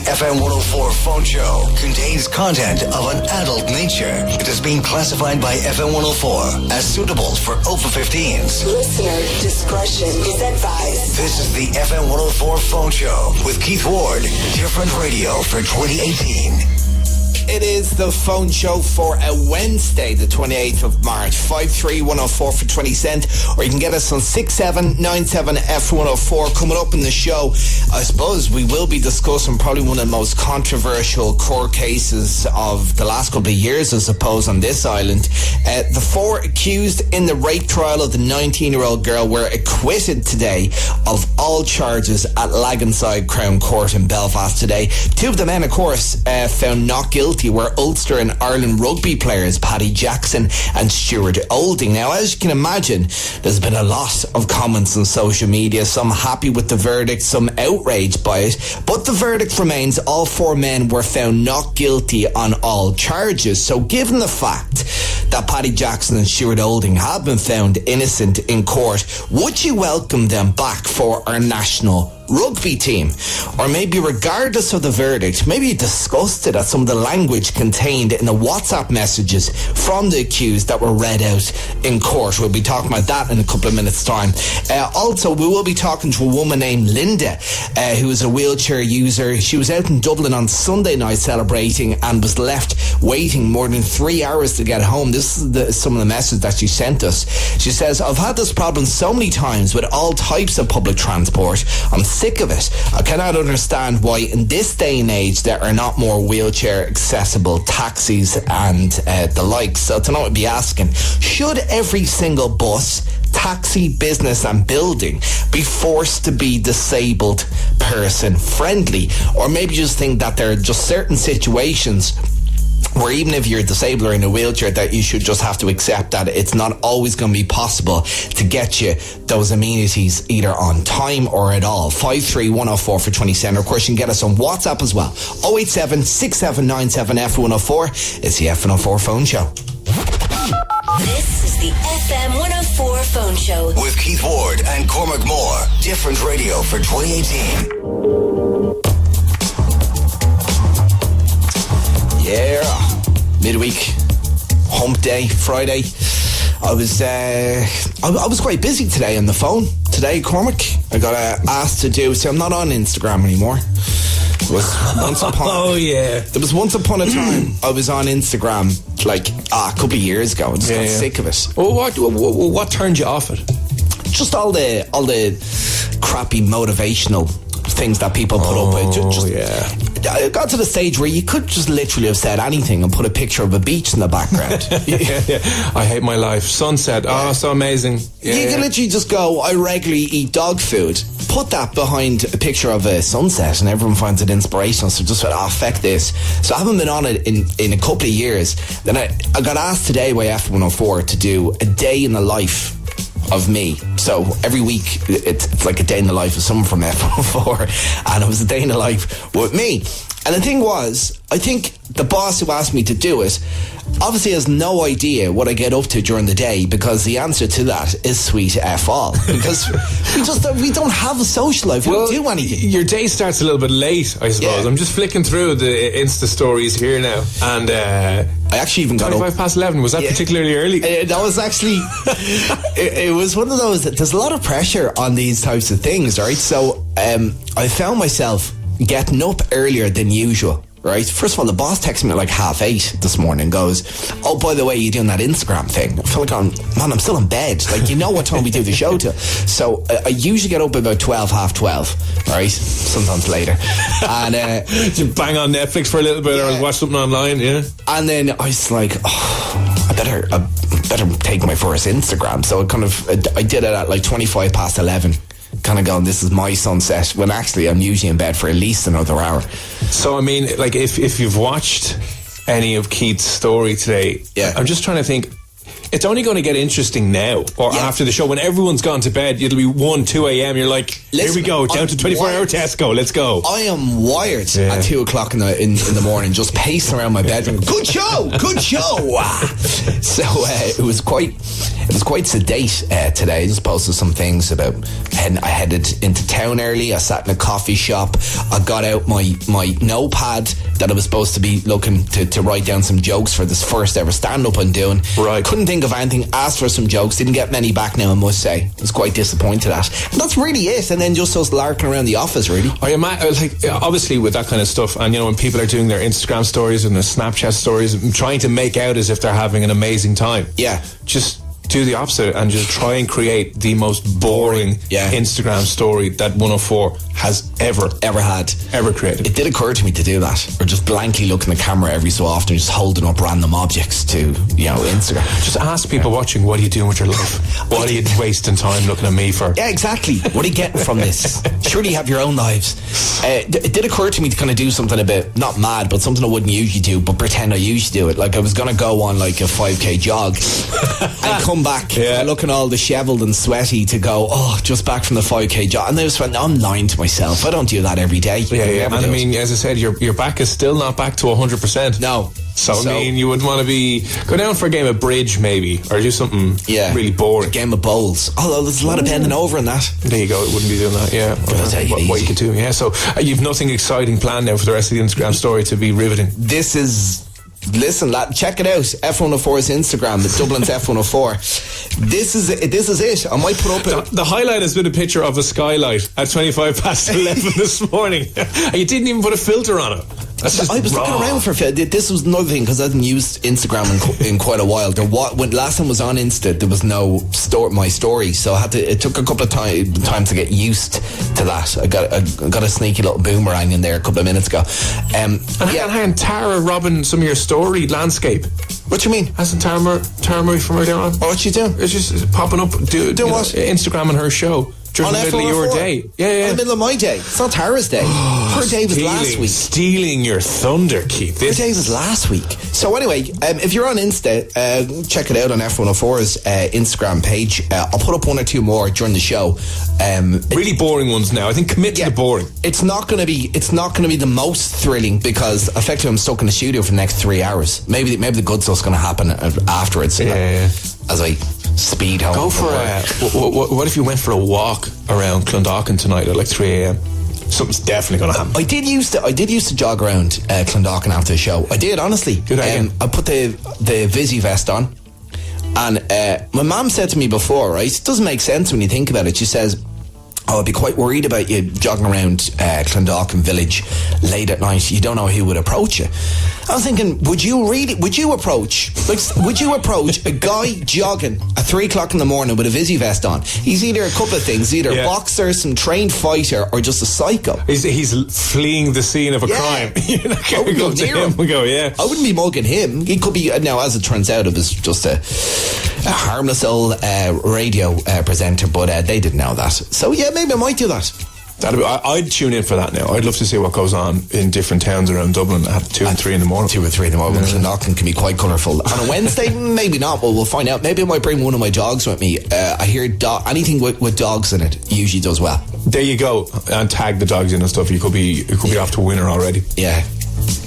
FM104 phone show contains content of an adult nature. It is being classified by FM104 as suitable for over 15s. Listener discretion is advised. This is the FM104 phone show with Keith Ward. Different radio for 2018. It is the phone show for a Wednesday, the 28th of March. 53104 for 20 cent, or you can get us on 6797 F104. Coming up in the show, I suppose we will be discussing probably one of the most controversial court cases of the last couple of years, I suppose, on this island. The four accused in the rape trial of the 19-year-old girl were acquitted today of all charges at Laganside Crown Court in Belfast today. Two of the men, of course, found not guilty were Ulster and Ireland rugby players Paddy Jackson and Stuart Olding. Now, as you can imagine, there's been a lot of comments on social media, some happy with the verdict, some outraged by it, but the verdict remains. All four men were found not guilty on all charges. So given the fact that Paddy Jackson and Stuart Olding have been found innocent in court, would you welcome them back for our national rugby team? Or maybe regardless of the verdict, maybe you disgusted at some of the language contained in the WhatsApp messages from the accused that were read out in court. We'll be talking about that in a couple of minutes' time. Also, we will be talking to a woman named Linda, who is a wheelchair user. She was out in Dublin on Sunday night celebrating and was left waiting more than 3 hours to get home. This is some of the message that she sent us. She says, "I've had this problem so many times with all types of public transport. I'm sick of it. I cannot understand why in this day and age there are not more wheelchair accessible taxis and the likes." So tonight we'll be asking, should every single bus, taxi, business and building be forced to be disabled person friendly? Or maybe just think that there are just certain situations where even if you're disabled or in a wheelchair, that you should just have to accept that it's not always going to be possible to get you those amenities either on time or at all. 53104 for 20 cent. Of course, you can get us on WhatsApp as well. 087 6797 F104. It's the F104 phone show. This is the FM104 phone show with Keith Ward and Cormac Moore. Different radio for 2018. Yeah, midweek, hump day, Friday. I was quite busy today on the phone. Today, Cormac, I got asked to do. So I'm not on Instagram anymore. There was once upon a time I was on Instagram like a couple of years ago. I just got sick of it. Well, what turned you off it? Just all the crappy motivational things that people put up with. I got to the stage where you could just literally have said anything and put a picture of a beach in the background. I hate my life. Sunset. Oh, so amazing. You can literally just go, I regularly eat dog food. Put that behind a picture of a sunset and everyone finds it inspirational. So just feck this. So I haven't been on it in a couple of years. Then I got asked today by F104 to do a day in the life of me. So every week it's like a day in the life of someone from F104, and it was a day in the life with me. And the thing was, I think the boss who asked me to do it obviously has no idea what I get up to during the day, because the answer to that is sweet F all. Because we don't have a social life. We don't do anything. Your day starts a little bit late, I suppose. I'm just flicking through the Insta stories here now, and I actually even got 25 past 11. Was that particularly early? That was actually it was one of those. There's a lot of pressure on these types of things, right? So I found myself getting up earlier than usual. Right, first of all, the boss texted me at like 8:30 this morning, goes, "Oh, by the way, you doing that Instagram thing?" I feel like, I'm still in bed. Like, you know what time we do the show to. So I usually get up about 12, half 12, right? Sometimes later. And you bang on Netflix for a little bit or watch something online, And then I was like, I better take my first Instagram. So I did it at like 25 past 11. Kind of going, this is my sunset, when actually I'm usually in bed for at least another hour. So I mean, like, if you've watched any of Keith's story today, I'm just trying to think, it's only going to get interesting now or after the show when everyone's gone to bed. It'll be 1, 2 a.m. You're like, here we go, down to 24-hour Tesco. Let's go. I am wired at 2 o'clock in the morning, just pacing around my bedroom. Good show. So it was quite sedate today. I just posted some things about. I headed into town early. I sat in a coffee shop. I got out my notepad that I was supposed to be looking to write down some jokes for this first ever stand-up I'm doing. Right. Couldn't think of anything. Asked for some jokes. Didn't get many back now, I must say. I was quite disappointed at. And that's really it. And then just us larking around the office, really. I obviously with that kind of stuff, and when people are doing their Instagram stories and their Snapchat stories, and trying to make out as if they're having an amazing time. Yeah. Just do the opposite and just try and create the most boring Instagram story that 104 has ever created. It did occur to me to do that, or just blankly look in the camera every so often, just holding up random objects to Instagram. Just ask people watching, what are you doing with your life? What are you wasting time looking at me for? Yeah, exactly. What are you getting from this? Surely you have your own lives. It did occur to me to kind of do something a bit, not mad, but something I wouldn't usually do, but pretend I usually do it. Like I was going to go on like a 5k jog and come back looking all dishevelled and sweaty to go, just back from the 5k jog. And I just went, I'm lying to myself. I don't do that every day. Yeah. And I mean, as I said, your back is still not back to 100%. No. So I mean, you would want to go down for a game of bridge maybe, or do something really boring. A game of bowls. Although there's a lot of bending over in that. There you go. It wouldn't be doing that. Yeah. What you could do. Yeah. So you've nothing exciting planned now for the rest of the Instagram story to be riveting. Listen, lad, check it out. F104's Instagram, the Dublin's F104. This is it. I might put up the highlight has been a picture of a skylight at 11:25 this morning. You didn't even put a filter on it. I was looking around for this was another thing, because I hadn't used Instagram in quite a while. When last time I was on Insta, there was no my story, so it took a couple of times to get used to that. I got a sneaky little boomerang in there a couple of minutes ago. Hang on, Tara robbing some of your story landscape. What do you mean? Hasn't Tara Murray from earlier on? What's she doing? It's just popping up. Do what? Instagram on her show. During the middle of your day. Yeah. In the middle of my day. It's not Tara's day. Her day was last week. Stealing your thunder, Keith. Her day was last week. So anyway, if you're on Insta, check it out on F104's Instagram page. I'll put up one or two more during the show. Really boring ones now. I think commit to the boring. It's not going to be the most thrilling, because effectively I'm stuck in the studio for the next 3 hours. Maybe the good stuff's going to happen afterwards. As I speed home. Go for what if you went for a walk around Clondalkin tonight at like 3 a.m? Something's definitely going to happen. I did used to jog around Clondalkin after the show. I did, honestly. I put the Visi vest on, and my mum said to me before, right, it doesn't make sense when you think about it. She says, I'd be quite worried about you jogging around Clondalkin village late at night. You don't know who would approach you. I was thinking, would you approach a guy jogging at 3 o'clock in the morning with a Visi vest on? He's either a couple of things, either a boxer, some trained fighter, or just a psycho. He's fleeing the scene of a crime. I wouldn't go near him. I wouldn't be mugging him. He could be, now as it turns out, it was just a harmless old radio presenter, but they didn't know that. So yeah, maybe I might do that. I'd tune in for that now. I'd love to see what goes on in different towns around Dublin at 2 and 3 in the morning. 2 or 3 in the morning. Clondalkin can be quite colourful. On a Wednesday, maybe not. Well, we'll find out. Maybe I might bring one of my dogs with me. I hear anything with dogs in it usually does well. There you go. And tag the dogs in and stuff. You could be off to a winner already. Yeah.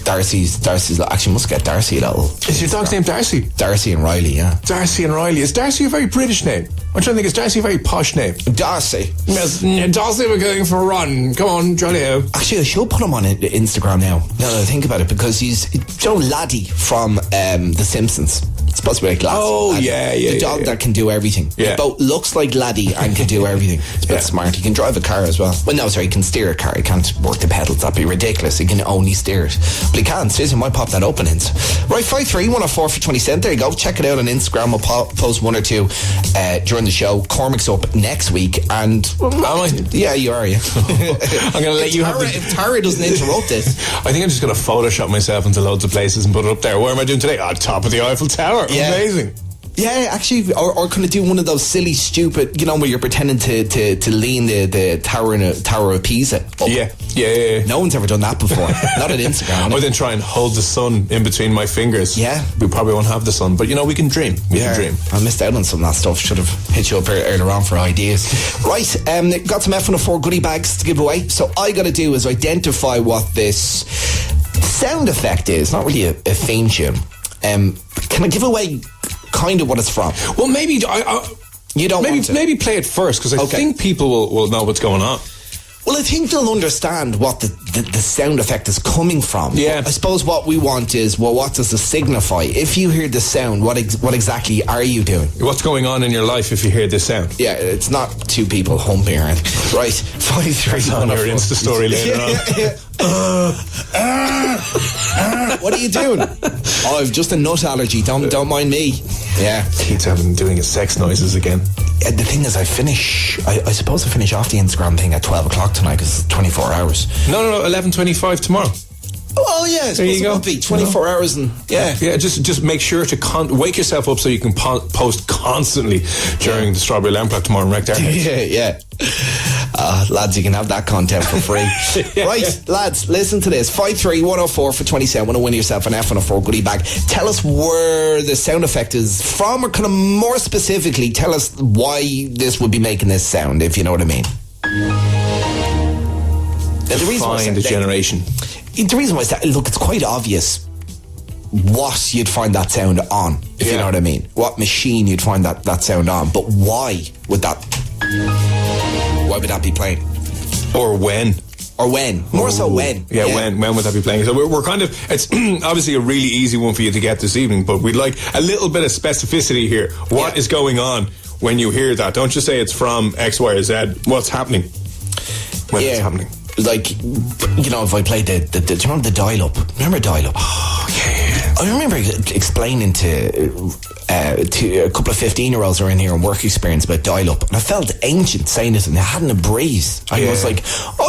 Darcy's actually must get Darcy a little. Is your dog's name Darcy? Darcy and Riley, yeah. Darcy and Riley. Is Darcy a very British name? I'm trying to think, is Darcy a very posh name? Darcy. Yes, Darcy, we're going for a run. Come on, Johnny O. Actually, I should put him on Instagram now that I think about it, because he's Joe Laddie from The Simpsons. It's supposed to be like Laddie. Oh, Laddie. yeah. The dog that can do everything. Yeah. He both looks like Laddie and can do everything. It's a bit smart. He can drive a car as well. Well, no, sorry, he can steer a car. He can't work the pedals. That'd be ridiculous. He can only steer it. But he can. Seriously, might pop that up in Insta. Right, 53104 for 20 cent. There you go. Check it out on Instagram. We'll post one or two during the show. Cormac's up next week, and yeah, you are. Yeah. I'm going to let you have if Tara doesn't interrupt it. I think I'm just going to Photoshop myself into loads of places and put it up there. Where am I doing today? On top of the Eiffel Tower. Yeah. Amazing. Yeah, actually, or kind of do one of those silly, stupid, you know, where you're pretending to lean the Tower of Pisa up. Yeah. No one's ever done that before. Not on Instagram. Or then try and hold the sun in between my fingers. Yeah. We probably won't have the sun, but you know, we can dream. We can dream. I missed out on some of that stuff. Should have hit you up earlier on for ideas. Right, got some FM104 goodie bags to give away. So all I got to do is identify what this sound effect is. Not really a theme tune. Can I give away kind of what it's from? Well, maybe you don't want to. Maybe play it first, because I think people will know what's going on. Well, I think they'll understand what the sound effect is coming from. Yeah. But I suppose what we want is, well, what does it signify? If you hear the sound, what exactly are you doing? What's going on in your life if you hear this sound? Yeah, it's not two people humping around. Right, 53104. On your Insta story later on. What are you doing? Oh, I've just a nut allergy. Don't mind me. Yeah. Keith's doing his sex noises again. The thing is, I suppose I finish off the Instagram thing at 12 o'clock tonight because it's 24 hours. No, 11:25 tomorrow. Oh, yeah, there you go. It would be 24 hours and yeah. Just make sure to wake yourself up so you can post constantly during the Strawberry Alarm Clock tomorrow and wreck their heads. Yeah. Lads, you can have that content for free. Right, lads, listen to this. 53104 for 27. Want to win yourself an FM104 goodie bag. Tell us where the sound effect is from, or kind of more specifically, tell us why this would be making this sound, if you know what I mean. Find a generation. The reason why look, it's quite obvious what you'd find that sound on, if you know what I mean. What machine you'd find that sound on. But why would that be playing? Or when? More so when. Yeah, when would that be playing? So we're kind of, it's obviously a really easy one for you to get this evening, but we'd like a little bit of specificity here. What is going on when you hear that? Don't just say it's from X, Y, or Z. What's happening when it's happening? Like, you know, if I played do you remember the dial-up? Remember dial-up? Oh, yeah. I remember explaining to a couple of 15-year-olds who are in here on work experience about dial-up, and I felt ancient saying it, and it hadn't a breeze. I was like,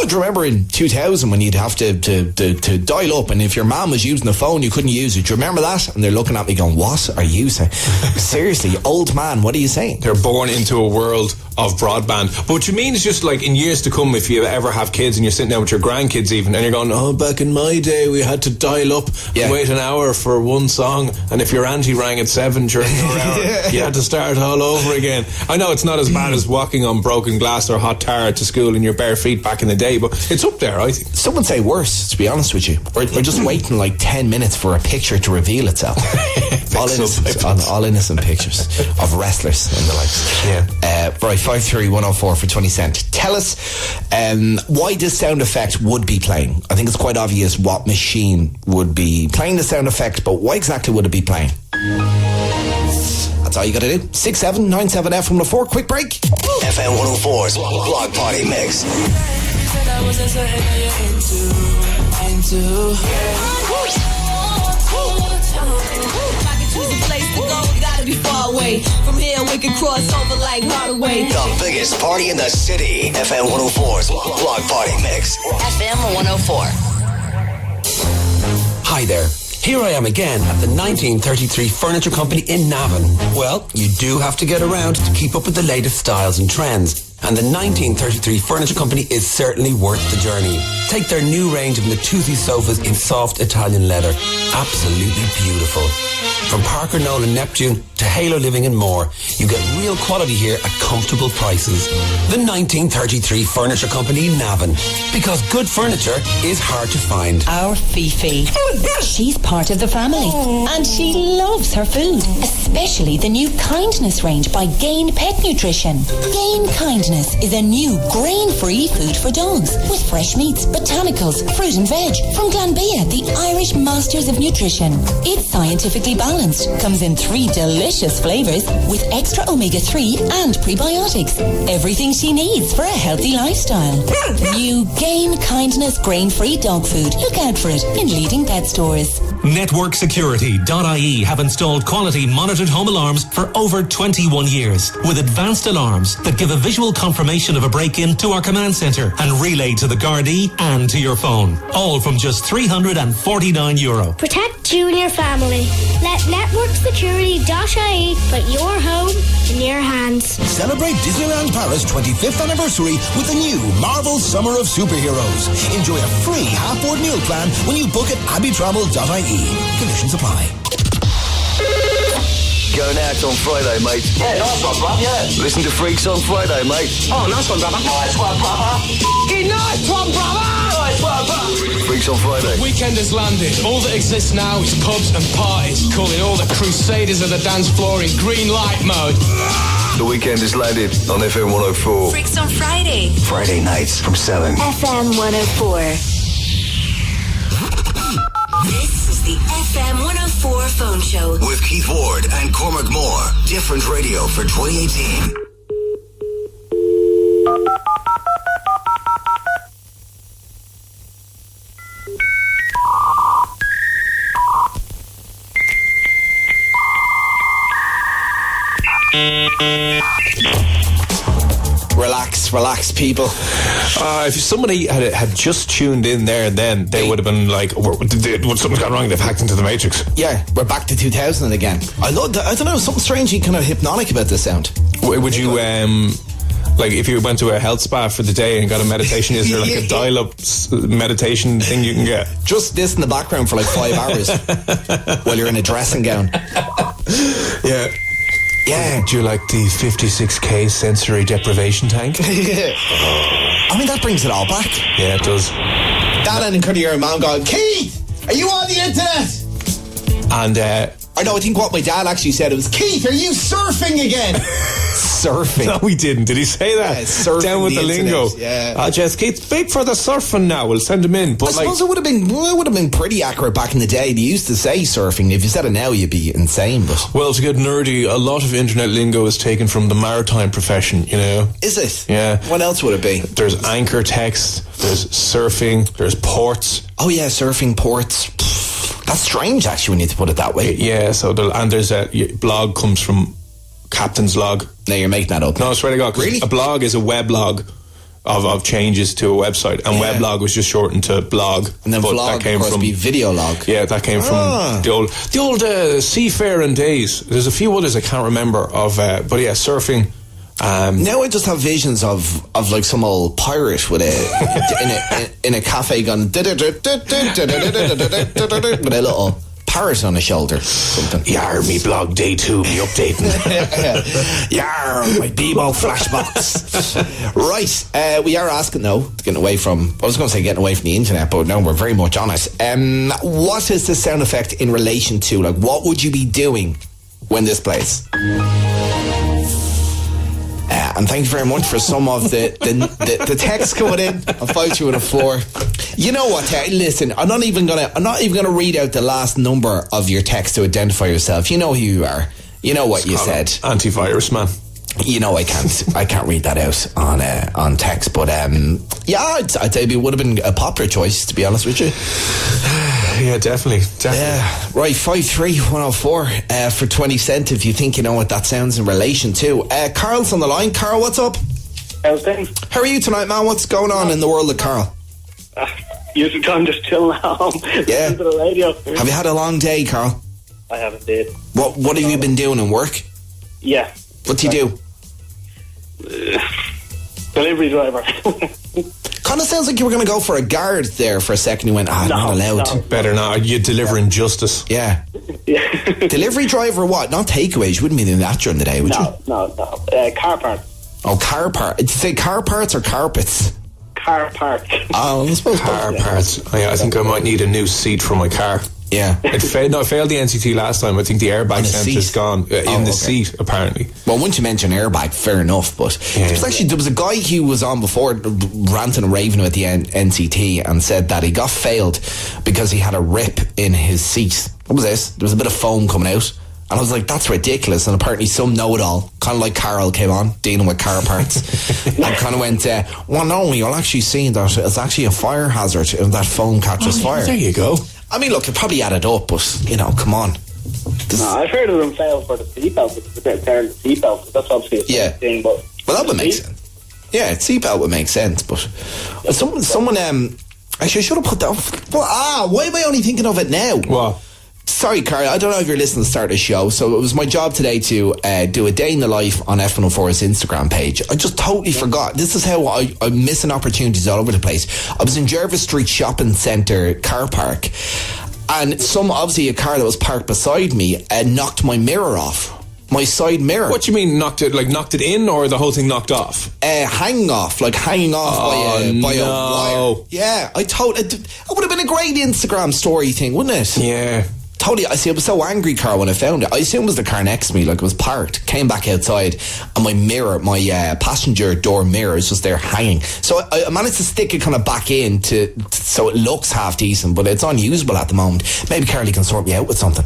do you remember in 2000 when you'd have to dial up, and if your mum was using the phone, you couldn't use it? Do you remember that? And they're looking at me going, what are you saying? Seriously, old man, what are you saying? They're born into a world of broadband. But what you mean is just like in years to come, if you ever have kids and you're sitting down with your grandkids even, and you're going, back in my day we had to dial up and wait an hour for one song, and if your auntie rang at 7 during your hour, you had to start all over again. I know it's not as bad as walking on broken glass or hot tar to school in your bare feet back in the day, but it's up there, I think. Some would say worse, to be honest with you. We're just waiting like 10 minutes for a picture to reveal itself. all innocent pictures of wrestlers and the likes. Right, 53104 for 20 cent. Tell us why this sound effect would be playing. I think it's quite obvious what machine would be playing the sound effect, but why exactly would it be playing? That's all you gotta do. 6797 FM104. Quick break. FM104's Block Party Mix. Be far away. From here we can cross over like Broadway. The biggest party in the city. FM104's Block Party Mix. FM104. Hi there. Here I am again at the 1933 Furniture Company in Navan. Well, you do have to get around to keep up with the latest styles and trends. And the 1933 Furniture Company is certainly worth the journey. Take their new range of Natuzzi sofas in soft Italian leather. Absolutely beautiful. From Parker Knoll and Neptune to Halo Living and more, you get real quality here at comfortable prices. The 1933 Furniture Company in Navan. Because good furniture is hard to find. Our Fifi. She's part of the family. And she loves her food. Especially the new Kindness range by Gain Pet Nutrition. Gain Kindness is a new grain-free food for dogs with fresh meats, botanicals, fruit and veg from Glanbia, the Irish masters of nutrition. It's scientifically balanced, comes in 3 delicious flavours with extra omega-3 and prebiotics. Everything she needs for a healthy lifestyle. New Gain Kindness grain-free dog food. Look out for it in leading pet stores. Networksecurity.ie have installed quality monitored home alarms for over 21 years with advanced alarms that give a visual confirmation of a break-in to our command centre and relay to the Gardaí and to your phone. All from just €349. Protect you and your family. Let Networksecurity.ie put your home in your hands. Celebrate Disneyland Paris 25th anniversary with the new Marvel Summer of Superheroes. Enjoy a free half-board meal plan when you book at abbeytravel.ie. Conditions apply. Going out on Friday, mate. Yeah, nice one, brother, yeah. Listen to Freaks on Friday, mate. Oh, nice one, brother. Nice one, brother. Nice one, brother. Nice one, brother. Freaks on Friday. The weekend has landed. All that exists now is pubs and parties, calling all the crusaders of the dance floor in green light mode. The weekend has landed on FM104. Freaks on Friday. Friday nights from 7. FM104. This is the FM104 Phone Show. With Keith Ward and Cormac Moore. Different radio for 2018. Relax, people. If somebody had just tuned in there, then they would have been like, something's gone wrong, they've hacked into the Matrix. Yeah, we're back to 2000 again. I don't know, something strangely kind of hypnotic about this sound. Would you, like, if you went to a health spa for the day and got a meditation, is there like a dial-up meditation thing you can get? Just this in the background for like 5 hours while you're in a dressing gown. Yeah. Yeah. Do you like the 56k sensory deprivation tank? I mean, that brings it all back. Yeah, it does. That and could hear a man going, Keith, are you on the internet? And I think what my dad actually said, it was, Keith, are you surfing again? Surfing? No, he didn't. Did he say that? Yeah, surfing. Down with the lingo. Yeah. Jess, Keith's big for the surfing now. We'll send him in. But I suppose it would have been pretty accurate back in the day. They used to say surfing. If you said it now, you'd be insane. But well, to get nerdy, a lot of internet lingo is taken from the maritime profession, you know. Is it? Yeah. What else would it be? There's anchor text, there's surfing, there's ports. Oh yeah, surfing, ports. That's strange, actually, when you put it that way. Yeah, so there's a blog comes from Captain's Log. No, you're making that up. No, I swear to God. Really? A blog is a weblog of changes to a website, and weblog was just shortened to blog. And then vlog, that came from video log. Yeah, that came from the old seafaring days. There's a few others I can't remember of, but yeah, surfing. Now I just have visions of like some old pirate with in a cafe going with a little parrot on his shoulder, something. Yar, me blog day 2, me updating. Yar, my Bebo flashbox. Right, we are asking though, getting away from the internet, but no, we're very much on it. What is the sound effect in relation to, like, what would you be doing when this plays? And thank you very much for some of the text coming in on 52104. You know what? Listen, I'm not even gonna read out the last number of your text to identify yourself. You know who you are. You know what you said. Antivirus man. You know I can't read that out on text, but yeah, I'd say it would have been a popular choice, to be honest with you. Yeah, definitely. Yeah, right. 53104 for 20 cent if you think you know what that sounds in relation to. Carl's on the line. Carl, what's up? How's things? How are you tonight, man? What's going on in the world of Carl? Usually I'm just chilling at home. Yeah. To the radio. Have you had a long day, Carl? I have indeed. What have you been doing in work? Yeah. What do you do? Delivery driver. Kind of sounds like you were going to go for a guard there for a second. You went, not allowed. No. Better not. You're delivering justice. Yeah. Delivery driver, what? Not takeaways. You wouldn't be doing that during the day, would you? No. Car parts. Oh, car parts. Did you say car parts or carpets? Car parts. Oh, I suppose car parts. I think I might need a new seat for my car. Yeah. I failed the NCT last time. I think the airbag sensor's gone in the seat, apparently. Well, once you mention airbag, fair enough, but there was a guy who was on before ranting and raving about the NCT and said that he got failed because he had a rip in his seat. What was this? There was a bit of foam coming out. And I was like, that's ridiculous. And apparently some know-it-all, kind of like Carol, came on, dealing with car parts. And kind of went, well, no, you'll actually see that it's actually a fire hazard if that foam catches fire. There you go. I mean, look, it probably added up, but, you know, come on. No, I've heard of them fail for the seatbelt. It's a bit tearing the seatbelt. That's obviously a thing, but... Well, that would make sense. Yeah, seatbelt would make sense, but... Someone actually, I should have put that... Well, why am I only thinking of it now? What? Sorry, Carl, I don't know if you're listening to the start of the show, so it was my job today to do a day in the life on FM104's Instagram page. I just totally forgot. This is how I'm missing opportunities all over the place. I was in Jervis Street Shopping Centre car park, and obviously a car that was parked beside me knocked my mirror off. My side mirror. What do you mean knocked it? Like knocked it in, or the whole thing knocked off? Hanging off by a wire. Yeah, it would have been a great Instagram story thing, wouldn't it? Yeah. Totally. I was so angry, Carl, when I found it. I assumed it was the car next to me, like it was parked. Came back outside, and my mirror, my passenger door mirror, is just there hanging. So I managed to stick it kind of back in so it looks half decent, but it's unusable at the moment. Maybe Carl, you can sort me out with something.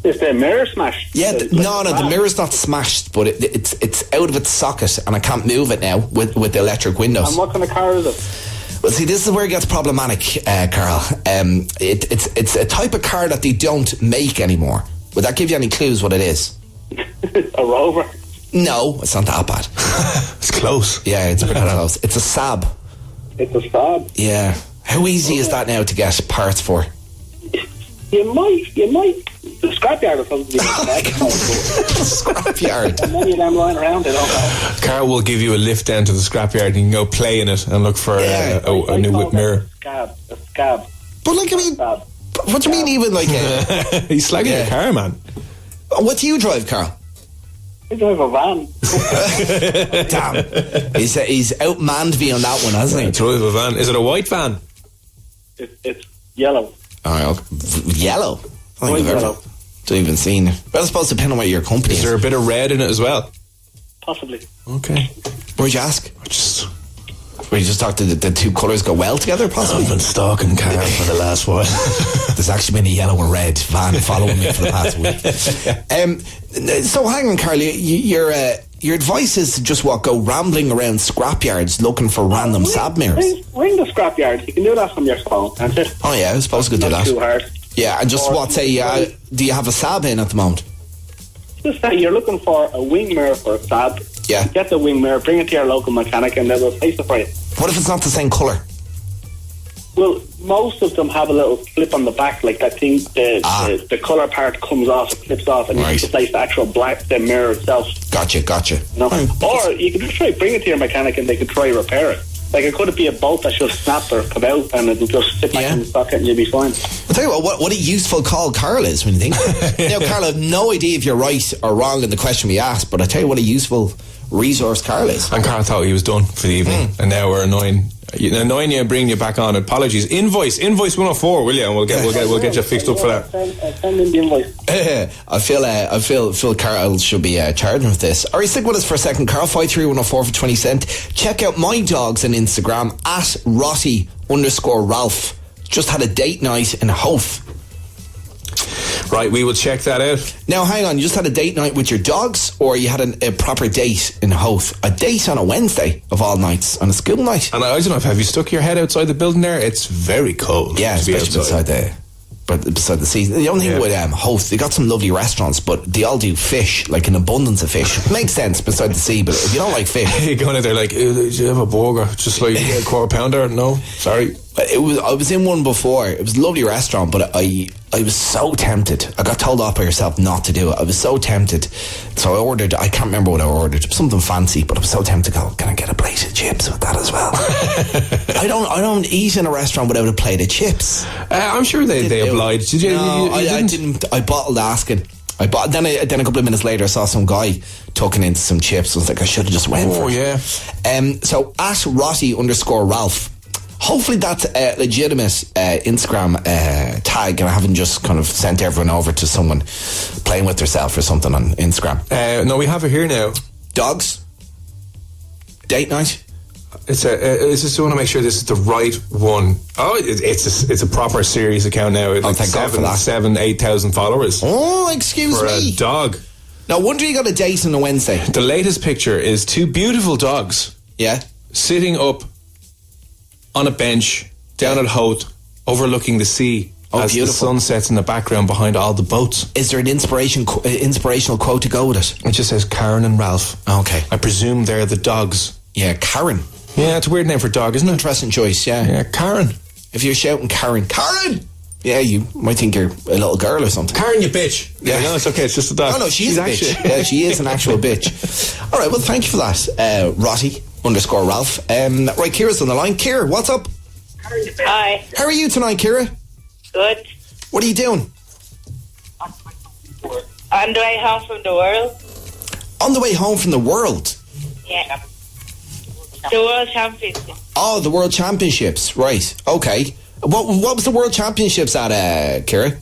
Is the mirror smashed? Yeah, the mirror's not smashed, but it's out of its socket, and I can't move it now with the electric windows. And what kind of car is it? Well, see, this is where it gets problematic, Carl. It's a type of car that they don't make anymore. Would that give you any clues what it is? A Rover? No, it's not that bad. It's close. Yeah, it's pretty close. It's a Saab. It's a Saab? Yeah. How easy is that now to get parts for? You might. The scrapyard will probably be the scrapyard. And many of them lying around it. Carl will give you a lift down to the scrapyard and you can go play in it and look for a new whip mirror. A scab. But like, I mean, what do you mean even like he's slagging a car, man. What do you drive, Carl? I drive a van. Damn. He's outmanned me on that one, hasn't he? Drive a van. Is it a white van? It's yellow. Oh, yellow? I think I've yellow. Don't even seen. Well, I suppose depending on what your company is. Is there a bit of red in it as well? Possibly. Okay. Where'd you ask? Where you just thought the two colours go well together, possibly? I've been stalking Carl for the last while. There's actually been a yellow and red van following me for the past week. So hang on, Carl, your advice is to just go rambling around scrapyards looking for random Saab mirrors. Ring the scrapyard. You can do that from your phone, can't you? Oh yeah, I suppose you could do that. Too hard. Yeah, and just do you have a Saab in at the moment? Just say you're looking for a wing mirror for a Saab. Yeah. Get the wing mirror, bring it to your local mechanic, and they'll replace it for you. What if it's not the same colour? Well, most of them have a little flip on the back, like that thing. The colour part comes off, it flips off, and you can replace the actual the mirror itself. Gotcha. You know? Or you can just bring it to your mechanic, and they can try repair it. Like, it could be a bolt that should snap or come out, and it'll just sit back in the socket, and you'll be fine. I'll tell you what a useful call Carl is when you think. Carl, I have no idea if you're right or wrong in the question we asked, but I tell you what a useful resource Carl is. And Carl thought he was done for the evening, and now we're annoying you and bringing you back on. Apologies. Invoice 104, will you? And we'll get you fixed up for that. Send in the invoice. I feel Carl should be charged with this. Alright, stick with us for a second, Carl. 53104 for 20 cent. Check out my dogs on Instagram at Rotty_Ralph. Just had a date night in Howth. Right, we will check that out. Now, hang on, you just had a date night with your dogs, or you had a proper date in Howth? A date on a Wednesday, of all nights, on a school night. And I don't know, have you stuck your head outside the building there? It's very cold. Yeah, especially beside the season. The only thing with Howth, they got some lovely restaurants, but they all do fish, like an abundance of fish. Makes sense beside the sea, but if you don't like fish... You're going out there like, do you have a burger? Just like a quarter pounder? No, sorry. I was in one before. It was a lovely restaurant, but I was so tempted. I got told off by yourself not to do it. I was so tempted. So I ordered, I can't remember what I ordered, something fancy, but I was so tempted to go, can I get a plate of chips with that as well? I don't eat in a restaurant without a plate of chips. I'm sure they obliged. Did you? No, I didn't. I bottled asking. Then a couple of minutes later I saw some guy tucking into some chips. I was like, I should have just went for it. Yeah. So at Rotty_Ralph. Hopefully that's a legitimate Instagram tag, and I haven't just kind of sent everyone over to someone playing with herself or something on Instagram. No, we have it here now. Dogs. Date night. It's just want to make sure this is the right one. Oh, it's a proper serious account now. It's like thank God for that. 8,000 followers. Oh, excuse me. For a dog. No wonder you got a date on a Wednesday. The latest picture is two beautiful dogs. Yeah. Sitting up on a bench down at Howth, overlooking the sea. as the sun sets in the background behind all the boats. Is there an inspirational quote to go with it? It just says Karen and Ralph. Okay. I presume they're the dogs. Yeah, Karen. Yeah, it's a weird name for a dog, isn't it? Interesting choice, yeah. Yeah, Karen. If you're shouting Karen, yeah, you might think you're a little girl or something. Karen, you bitch. Yeah, no, it's okay. It's just a dog. No, she's a bitch. Yeah, she is an actual bitch. All right, well, thank you for that, Rotty_Ralph. Right, Ciara's on the line. Ciara, what's up? Hi. How are you tonight, Ciara? Good. What are you doing? On the way home from the world. On the way home from the world? Yeah. The World Championship. Oh, the World Championships. Right. Okay. What was the World Championships at, Ciara?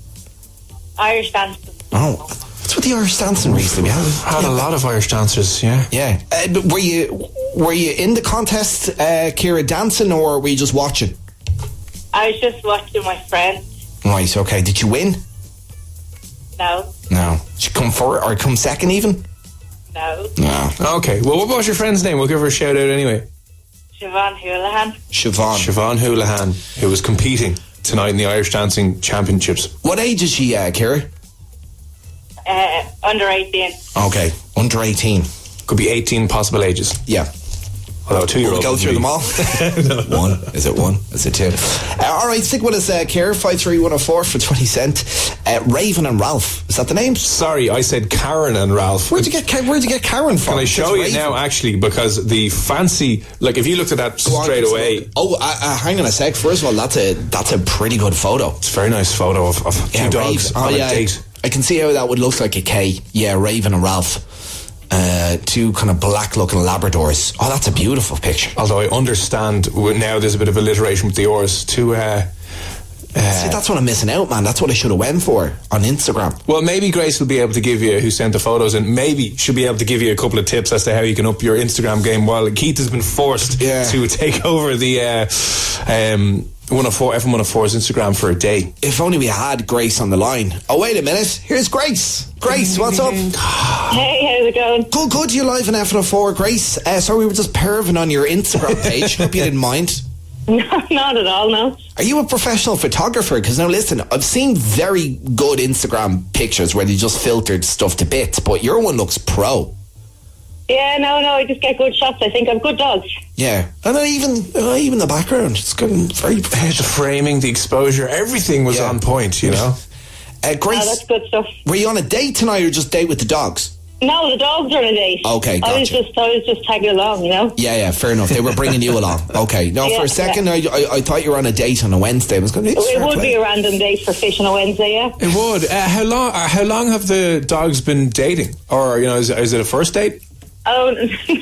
Irish dancing. Oh, what's with the Irish dancing recently? We've had a lot of Irish dancers, yeah. Yeah. But were you in the contest, Ciara, dancing, or were you just watching? I was just watching my friend. Right, okay. Did you win? No. No. Did you come first or come second even? No. No. Okay. Well, what was your friend's name? We'll give her a shout out anyway. Siobhan Houlihan. Siobhan Houlihan, who was competing tonight in the Irish Dancing Championships. What age is she, Ciara? Under 18. Okay, under 18. Could be 18 possible ages. Yeah. Although a 2-year-old. We'll go through them all. One. Is it one? Is it two? All right, stick with us, Ciara. 53104 for 20 cent. Raven and Ralph. Is that the name? Sorry, I said Karen and Ralph. Where'd you get Karen from? Can I show you now, actually? Because the fancy, like, if you looked at that straight away. Oh, hang on a sec. First of all, that's a pretty good photo. It's a very nice photo of two dogs on a date. I can see how that would look like a K. Yeah, Raven and Ralph. Two kind of black looking Labradors. Oh, that's a beautiful picture. Although I understand now there's a bit of alliteration with the R's to see, that's what I'm missing out, man. That's what I should have went for on Instagram. Well, maybe Grace will be able to give you, who sent the photos, and maybe she'll be able to give you a couple of tips as to how you can up your Instagram game, while Keith has been forced to take over the FM104's Instagram for a day. If only we had Grace on the line. Oh, wait a minute. Here's Grace. Grace, what's up? Hey, how's it going? Good. You're live on FM104, Grace. Sorry, we were just perving on your Instagram page. Hope you didn't mind. No, not at all, no. Are you a professional photographer? Because now listen, I've seen very good Instagram pictures where they just filtered stuff to bits, but your one looks pro. Yeah, no, I just get good shots. I think I'm good dogs. Yeah, and then even the background, it's getting very the framing, the exposure, everything was on point, you know. Grace, no, that's good stuff. Were you on a date tonight or just date with the dogs? No, the dogs are on a date. Okay, gotcha. I was just tagging along, you know. Yeah, fair enough. They were bringing you along. Okay, no, for a second I thought you were on a date on a Wednesday. I was going to. It would be a random date for fish on a Wednesday, yeah. It would. How long have the dogs been dating, or is it a first date? Oh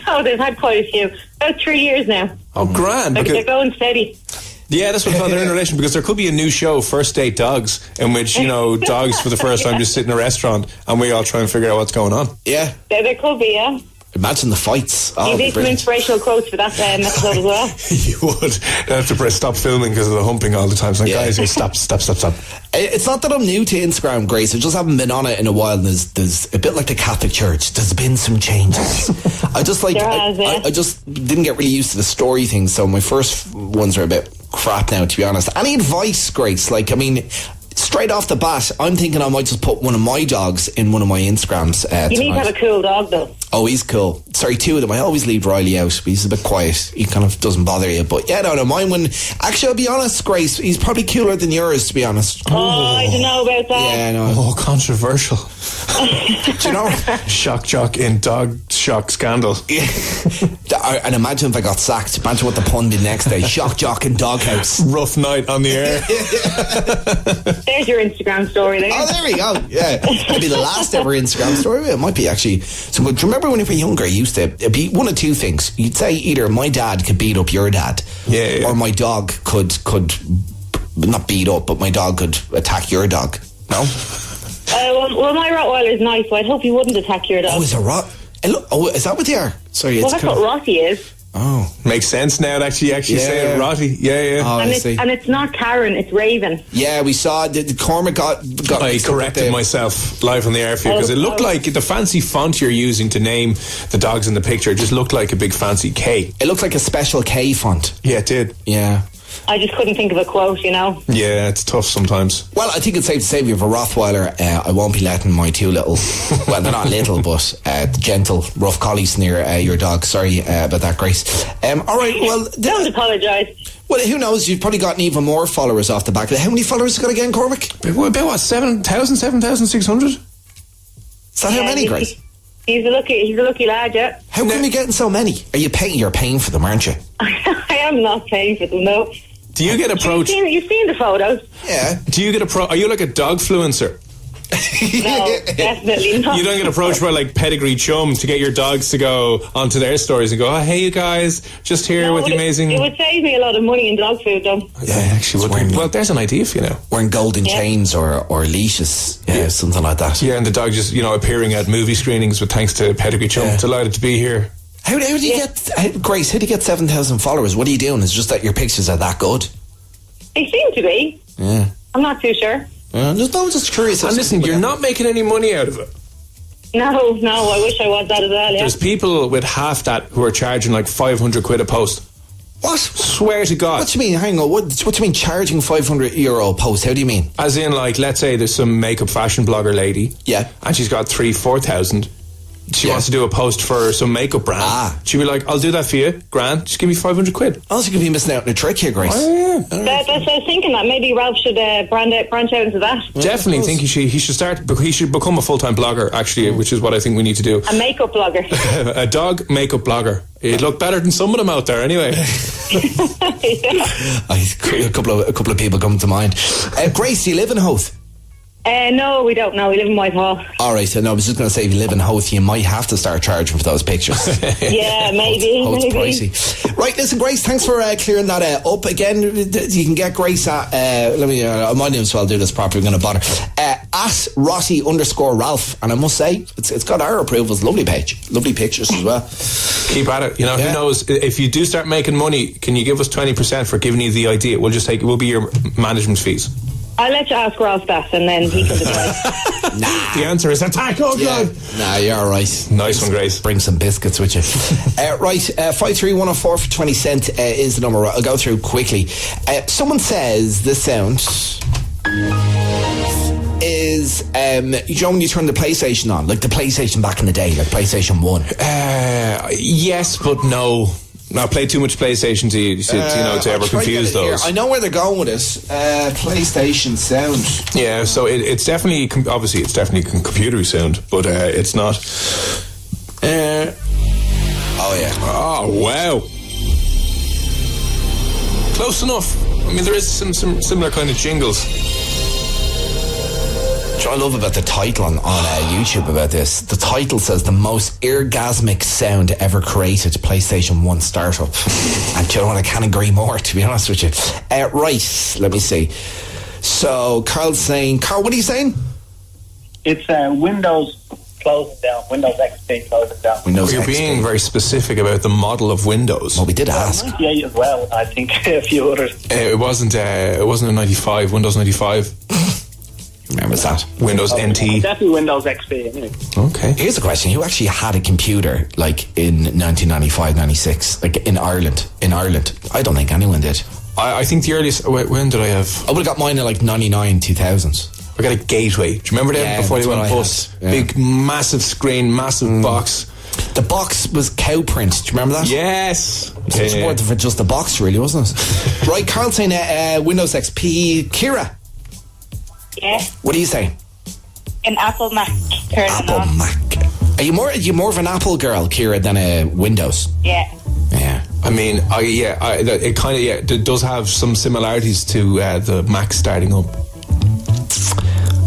no, they've had quite a few. About 3 years now. Oh, grand! They're going steady. Yeah, that's what I thought. They're in a relation, because there could be a new show, First Date Dogs, in which, dogs for the first time just sit in a restaurant and we all try and figure out what's going on. Yeah. There could be, yeah. Imagine the fights. You need some inspirational quotes for that episode as well. You would. I have to stop filming because of the humping all the time. So guys, stop. It's not that I'm new to Instagram, Grace. I just haven't been on it in a while. And there's a bit like the Catholic Church. There's been some changes. I just I just didn't get really used to the story thing. So my first ones are a bit crap now, to be honest. Any advice, Grace? Straight off the bat, I'm thinking I might just put one of my dogs in one of my Instagrams You need to have a cool dog, though. Oh, he's cool. Sorry, two of them. I always leave Riley out, but he's a bit quiet. He kind of doesn't bother you. But yeah, no, mine one... Actually, I'll be honest, Grace, he's probably cooler than yours, to be honest. Oh, I don't know about that. Yeah, no. Oh, controversial. Do you know? Shock jock in dog shock scandal. And imagine if I got sacked. Imagine what the pun did next day. Shock jock in doghouse. Rough night on the air. There's your Instagram story there. Oh, there we go. Yeah. It'd be the last ever Instagram story. It might be actually. So, do you remember when you were younger, it used to be one of two things. You'd say either my dad could beat up your dad, or my dog could not beat up, but my dog could attack your dog. No? Well, my Rottweiler's nice, so I'd hope he wouldn't attack your dog. Oh, is it is that what they are? Sorry, well, that's what Rotty is. Oh, makes sense now that you actually say it, Rotty. Yeah. Oh, and it's not Karen, it's Raven. Yeah, we saw the Cormac got I corrected myself live on the airfield because it looked like the fancy font you're using to name the dogs in the picture just looked like a big fancy K. It looked like a special K font. Yeah, it did. Yeah. I just couldn't think of a quote, you know. Yeah, it's tough sometimes. Well, I think it's safe to say if you have a Rottweiler, I won't be letting my two little, well, they're not little, but gentle, rough collies near your dog. Sorry about that, Grace. All right, well... Don't apologise. Well, who knows? You've probably gotten even more followers off the back of it. How many followers you got again, Cormac? About what, 7,600? Is that how many, Grace? He's a lucky lad, yeah. How come you're getting so many? You're paying for them, aren't you? I am not paying for them, no. Do you get approached? You've seen the photos. Yeah. Do you get are you like a dog fluencer? No, definitely not. You don't get approached by like Pedigree Chum to get your dogs to go onto their stories and go, oh, hey, you guys, just here with the amazing... It would save me a lot of money in dog food, though. Yeah, actually would. Well, there's an idea for you now. Wearing golden chains or leashes. Yeah, something like that. Yeah, and the dog just, appearing at movie screenings with thanks to Pedigree Chum. Delighted to be here. How do you get... Grace, how do you get 7,000 followers? What are you doing? It's just that your pictures are that good? They seem to be. Yeah. I'm not too sure. Just curious. And listen, you're not making any money out of it. No, I wish I was that as well, yeah. There's people with half that who are charging like 500 quid a post. What? Swear to God. What do you mean? Hang on. What do you mean charging €500 a post? How do you mean? As in, like, let's say there's some makeup fashion blogger lady. Yeah. And she's got 4,000. She wants to do a post for some makeup brand. She'd be like, I'll do that for you. Grand. Just give me 500 quid. Oh, so you could be missing out on a trick here, Grace. Oh, yeah. That's I was thinking that maybe Ralph should branch out into that. Definitely think he should become a full-time blogger, actually, which is what I think we need to do. A makeup blogger. A dog makeup blogger. He'd look better than some of them out there anyway. A couple of people come to mind. Grace, do you live in Howth? No, we don't know. We live in Whitehall. All right, so no, I was just going to say, if you live in Howth, you might have to start charging for those pictures. Yeah, maybe. Howth's pricey. Right, listen, Grace, thanks for clearing that up. Again, you can get Grace at, my name, so I'll do this properly, I'm going to bother. At Rossi_Ralph, and I must say, it's got our approval. It's a lovely page. Lovely pictures as well. Keep at it. Who knows? If you do start making money, can you give us 20% for giving you the idea? We'll be your management fees. I'll let you ask Ralph that, and then he can decide. Nah. The answer is attack. Oh, God. Nah, you're all right. Nice one, Grace. Bring some biscuits with you. Right, 53104 for 20 cent is the number. I'll go through quickly. Someone says the sound is, when you turn the PlayStation on, like the PlayStation back in the day, like PlayStation 1. Yes, but no. I play too much PlayStation to ever confuse those. I know where they're going with this. PlayStation sound. Yeah, so it's definitely, obviously, it's definitely computery sound, but it's not. Oh, yeah. Oh, wow. Close enough. I mean, there is some similar kind of jingles. What I love about the title on YouTube about this, the title says the most orgasmic sound ever created, PlayStation 1 startup. And you know what, I can't agree more, to be honest with you. Right, let me see. So Carl, what are you saying? It's Windows closing down, Windows XP closing down. You're being very specific about the model of Windows. Well, we did ask. 98 as well, I think a few others. It wasn't a 95, Windows 95. Remember that? Windows NT. Definitely Windows XP, anyway. Okay. Here's a question. Who actually had a computer, like, in 1995, 96? Like, in Ireland? I don't think anyone did. I think the earliest... When did I have... I would have got mine in, like, 99, 2000s. I got a Gateway. Do you remember them before they went bust? Yeah. Big, massive screen, massive box. The box was cow print. Do you remember that? Yes. It's worth for just the box, really, wasn't it? Right, Carl saying Windows XP. Kira? Yeah. What are you saying? An Apple Mac. Apple Mac. Are you more of an Apple girl, Kira, than a Windows? Yeah. Yeah. I mean, it kind of it does have some similarities to the Mac starting up.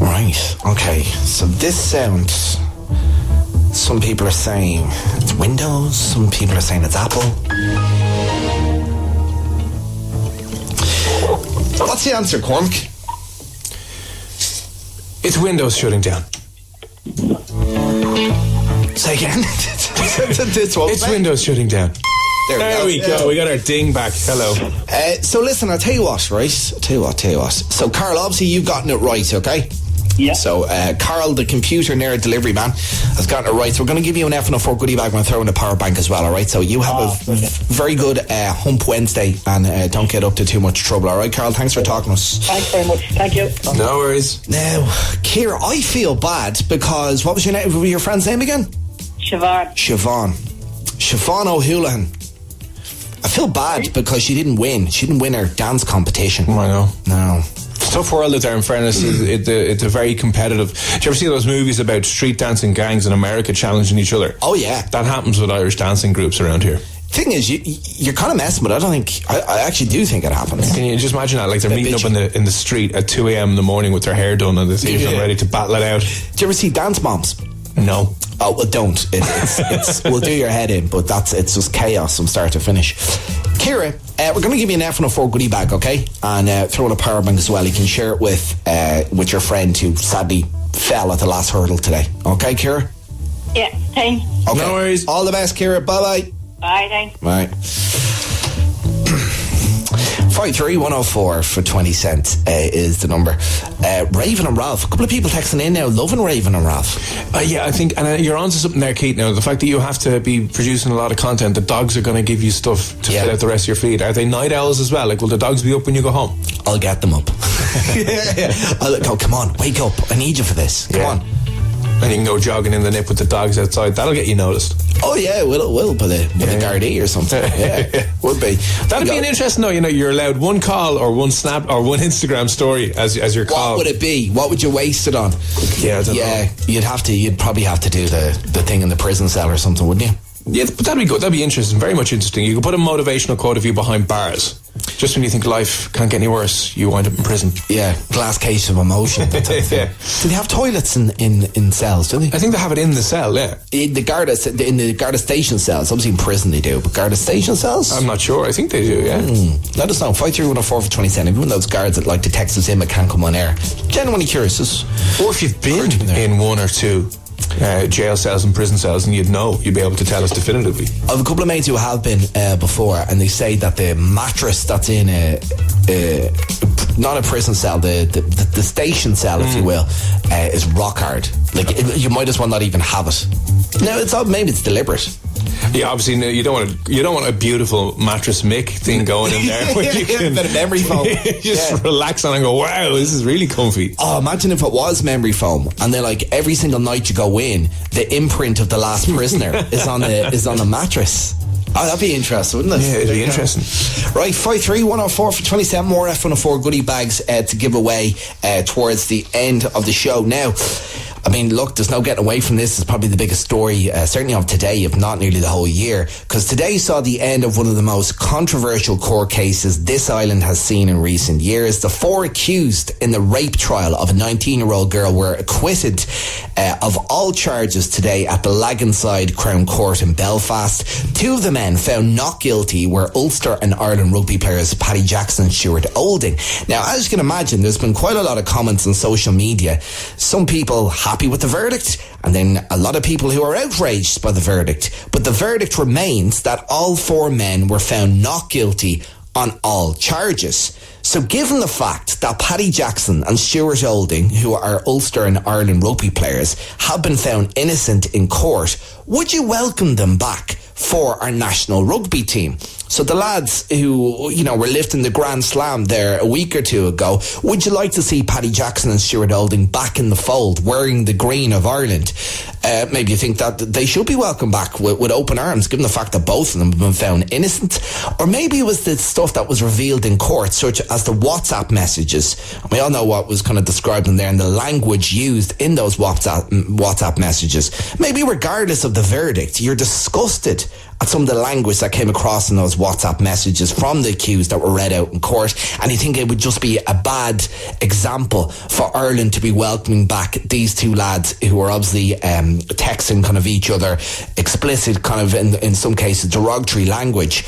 Right. Okay. So this sounds. Some people are saying it's Windows. Some people are saying it's Apple. What's the answer, Cormac? It's Windows shutting down. Say again. It's Windows shutting down. There we go. We got our ding back. Hello. So listen, I'll tell you what, right? I'll tell you what. So, Carl, obviously you've gotten it right, okay? Yeah. So Carl, the computer nerd delivery man, has gotten it right. So we're going to give you an FM104 goodie bag. I'm going to throw in a power bank as well, all right? So you have a very good hump Wednesday, and don't get up to too much trouble, all right, Carl? Thanks for talking to us. Thanks very much. Thank you. No worries. Now, Ciara, I feel bad because, what was your friend's name again? Siobhan O'Houlihan. I feel bad because she didn't win. She didn't win her dance competition. I know. No. It's a tough world out there, in fairness. It's a very competitive. Do you ever see those movies about street dancing gangs in America challenging each other? Oh, yeah. That happens with Irish dancing groups around here. Thing is, you're kind of messing with it. I actually do think it happens. Can you just imagine that? Like they're meeting up in the street at 2 a.m. in the morning with their hair done and they're ready to battle it out. Do you ever see Dance Moms? No. Oh, well, don't. It's we'll do your head in, but it's just chaos from start to finish. Ciara, we're going to give you an FM104 goodie bag, okay? And throw in a power bank as well. You can share it with your friend who sadly fell at the last hurdle today. Okay, Ciara? Yeah, thanks. Okay. No worries. All the best, Ciara. Bye-bye. Bye, thanks. Bye. 53104 for 20 cents is the number. Raven and Ralph. A couple of people texting in now, loving Raven and Ralph. Yeah, I think, and you're onto something there, Keith. Now, the fact that you have to be producing a lot of content, the dogs are going to give you stuff to fill out the rest of your feed. Are they night owls as well? Like, will the dogs be up when you go home? I'll get them up. I'll go, come on, wake up. I need you for this. Come on. And you can go jogging in the nip with the dogs outside. That'll get you noticed. Oh yeah, will with a Gardaí or something. Yeah, would be. That'd be an interesting. No, you're allowed one call or one snap or one Instagram story as your call. What would it be? What would you waste it on? Yeah, I don't know. You'd probably have to do the thing in the prison cell or something, wouldn't you? Yeah, but that'd be good. That'd be interesting. Very much interesting. You could put a motivational quote of you behind bars. Just when you think life can't get any worse, you wind up in prison. Yeah, glass case of emotion. Yeah. Do they have toilets in cells, do they? I think they have it in the cell, yeah. In the Garda station cells. Obviously in prison they do, but Garda station cells? I'm not sure. I think they do, yeah. Let us know. 53104 for 20 cents. Even those guards that like to text us in but can't come on air. Genuinely curious. Or if you've been in one or two jail cells and prison cells, and you'd be able to tell us definitively. I have a couple of mates who have been before, and they say that the mattress that's in not a prison cell, the station cell, if you will, is rock hard. Like you might as well not even have it. No, maybe it's deliberate. Yeah, obviously you don't want a beautiful mattress Mick thing going in there. Where you can a bit of memory foam. Just relax on and go, wow, this is really comfy. Oh, imagine if it was memory foam, and then like every single night you go in, the imprint of the last prisoner is on the mattress. Oh, that'd be interesting, wouldn't it? Yeah, it'd be interesting. Right, 53104 for 27 more F104 goodie bags to give away towards the end of the show. Now, I mean, look, there's no getting away from this. It's probably the biggest story, certainly of today, if not nearly the whole year, because today saw the end of one of the most controversial court cases this island has seen in recent years. The 4 accused in the rape trial of a 19-year-old girl were acquitted of all charges today at the Laganside Crown Court in Belfast. 2 of the men found not guilty were Ulster and Ireland rugby players Paddy Jackson and Stuart Olding. Now, as you can imagine, there's been quite a lot of comments on social media. Some people happy with the verdict, and then a lot of people who are outraged by the verdict. But the verdict remains that all 4 men were found not guilty on all charges. So given the fact that Paddy Jackson and Stuart Olding, who are Ulster and Ireland rugby players, have been found innocent in court, would you welcome them back for our national rugby team? So the lads who, were lifting the Grand Slam there a week or 2 ago, would you like to see Paddy Jackson and Stuart Olding back in the fold, wearing the green of Ireland? Maybe you think that they should be welcomed back with open arms, given the fact that both of them have been found innocent. Or maybe it was the stuff that was revealed in court, such as the WhatsApp messages. And we all know what was kind of described in there and the language used in those WhatsApp messages. Maybe regardless of the verdict, you're disgusted at some of the language that came across in those WhatsApp messages from the accused that were read out in court, and you think it would just be a bad example for Ireland to be welcoming back these 2 lads who are obviously texting kind of each other, explicit kind of, in some cases, derogatory language.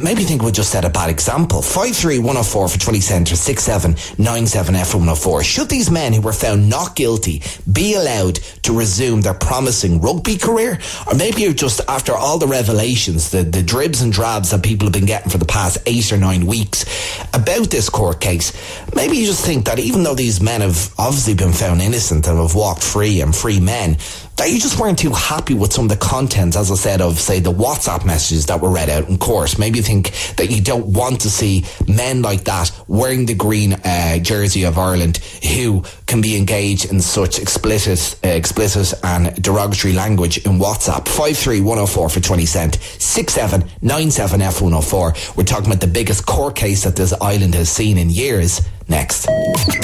Maybe you think we just set a bad example. 53104 for 20 cents or 6797 FM104. Should these men who were found not guilty be allowed to resume their promising rugby career? Or maybe you're just, after all the revelations, the dribs and drabs that people have been getting for the past 8 or 9 weeks about this court case, maybe you just think that even though these men have obviously been found innocent and have walked free and free men, that you just weren't too happy with some of the content, as I said, of, say, the WhatsApp messages that were read out in court. Maybe you think that you don't want to see men like that wearing the green jersey of Ireland who can be engaged in such explicit and derogatory language in WhatsApp. 53104 for 20 cents, 6797 F104. We're talking about the biggest court case that this island has seen in years. Next.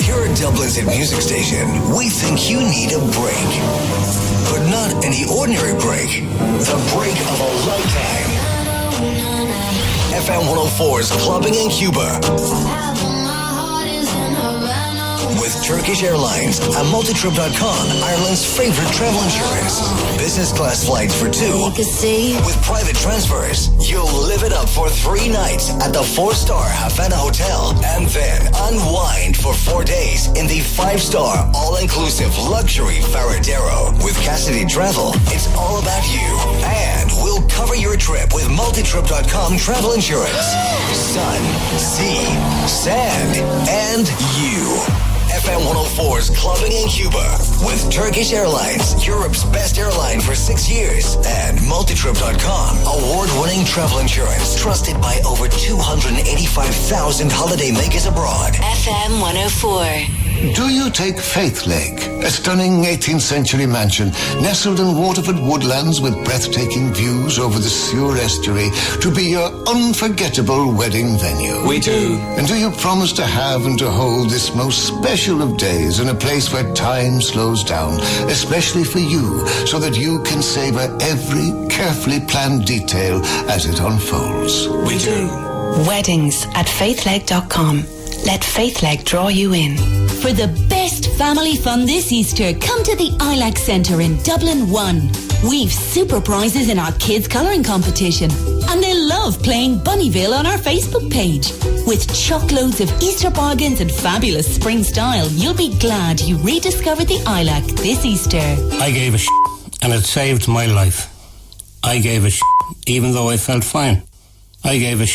Here at Dublin's hit music station, we think you need a break. But not any ordinary break. The break of a lifetime. FM104's Clubbing in Cuba. With Turkish Airlines and Multitrip.com, Ireland's favorite travel insurance. Business class flights for 2. With private transfers, you'll live it up for 3 nights at the 4-star Havana Hotel and then unwind for 4 days in the 5-star all-inclusive luxury Varadero. With Cassidy Travel, it's all about you. And we'll cover your trip with Multitrip.com travel insurance. Sun, sea, sand, and you. FM104's Clubbing in Cuba with Turkish Airlines, Europe's best airline for 6 years, and Multitrip.com, award-winning travel insurance trusted by over 285,000 holiday makers abroad. FM104. Do you take Faith Lake, a stunning 18th century mansion nestled in Waterford woodlands with breathtaking views over the Suir estuary, to be your unforgettable wedding venue? We do. And do you promise to have and to hold this most special of days in a place where time slows down, especially for you, so that you can savor every carefully planned detail as it unfolds? We do. Weddings at faithlake.com. Let Faithlake draw you in. For the best family fun this Easter, come to the ILAC Centre in Dublin 1. We've super prizes in our kids' colouring competition, and they love playing Bunnyville on our Facebook page. With chockloads of Easter bargains and fabulous spring style, you'll be glad you rediscovered the ILAC this Easter. I gave a and it saved my life. I gave a even though I felt fine. I gave a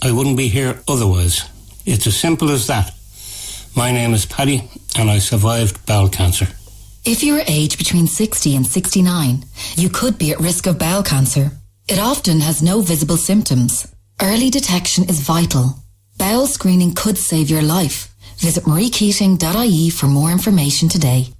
I wouldn't be here otherwise. It's as simple as that. My name is Paddy, and I survived bowel cancer. If you're aged between 60 and 69, you could be at risk of bowel cancer. It often has no visible symptoms. Early detection is vital. Bowel screening could save your life. Visit mariekeating.ie for more information today.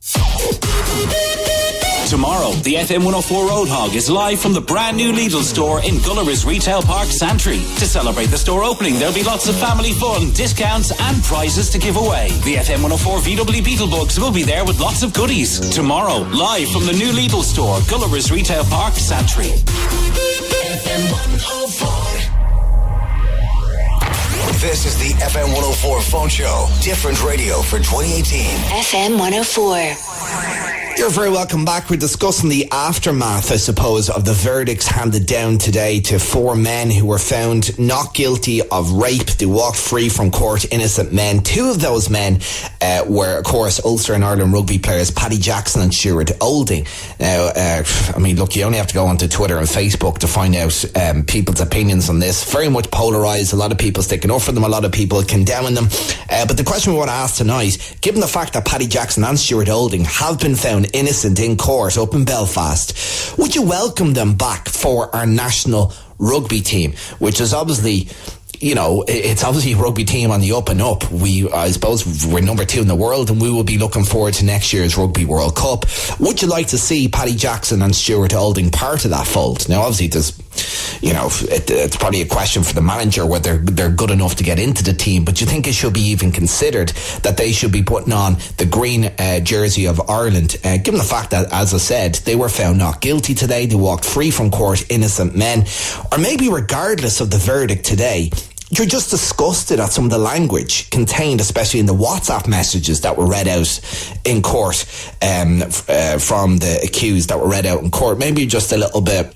Tomorrow, the FM104 Roadhog is live from the brand new Lidl store in Gulleris Retail Park, Santry. To celebrate the store opening, there'll be lots of family fun, discounts and prizes to give away. The FM104 VW Beetlebugs will be there with lots of goodies. Tomorrow, live from the new Lidl store, Gulleris Retail Park, Santry. FM104. This is the FM104 phone show. Different radio for 2018. FM104. You're very welcome back. We're discussing the aftermath, I suppose, of the verdicts handed down today to 4 men who were found not guilty of rape. They walked free from court, innocent men. 2 of those men were, of course, Ulster and Ireland rugby players Paddy Jackson and Stuart Olding. Now, I mean, look, you only have to go onto Twitter and Facebook to find out people's opinions on this. Very much polarised. A lot of people sticking up for them, a lot of people condemning them. But the question we want to ask tonight, given the fact that Paddy Jackson and Stuart Olding have been found innocent in court up in Belfast, would you welcome them back for our national rugby team, which is obviously, you know, it's obviously a rugby team on the up and up. I suppose we're number 2 in the world, and we will be looking forward to next year's Rugby World Cup. Would you like to see Paddy Jackson and Stuart Olding part of that fold? Now, obviously, there's, you know, it's probably a question for the manager whether they're good enough to get into the team, but you think it should be even considered that they should be putting on the green jersey of Ireland, given the fact that, as I said, they were found not guilty today. They walked free from court, innocent men. Or maybe regardless of the verdict today, you're just disgusted at some of the language contained, especially in the WhatsApp messages that were read out in court, from the accused that were read out in court. Maybe just a little bit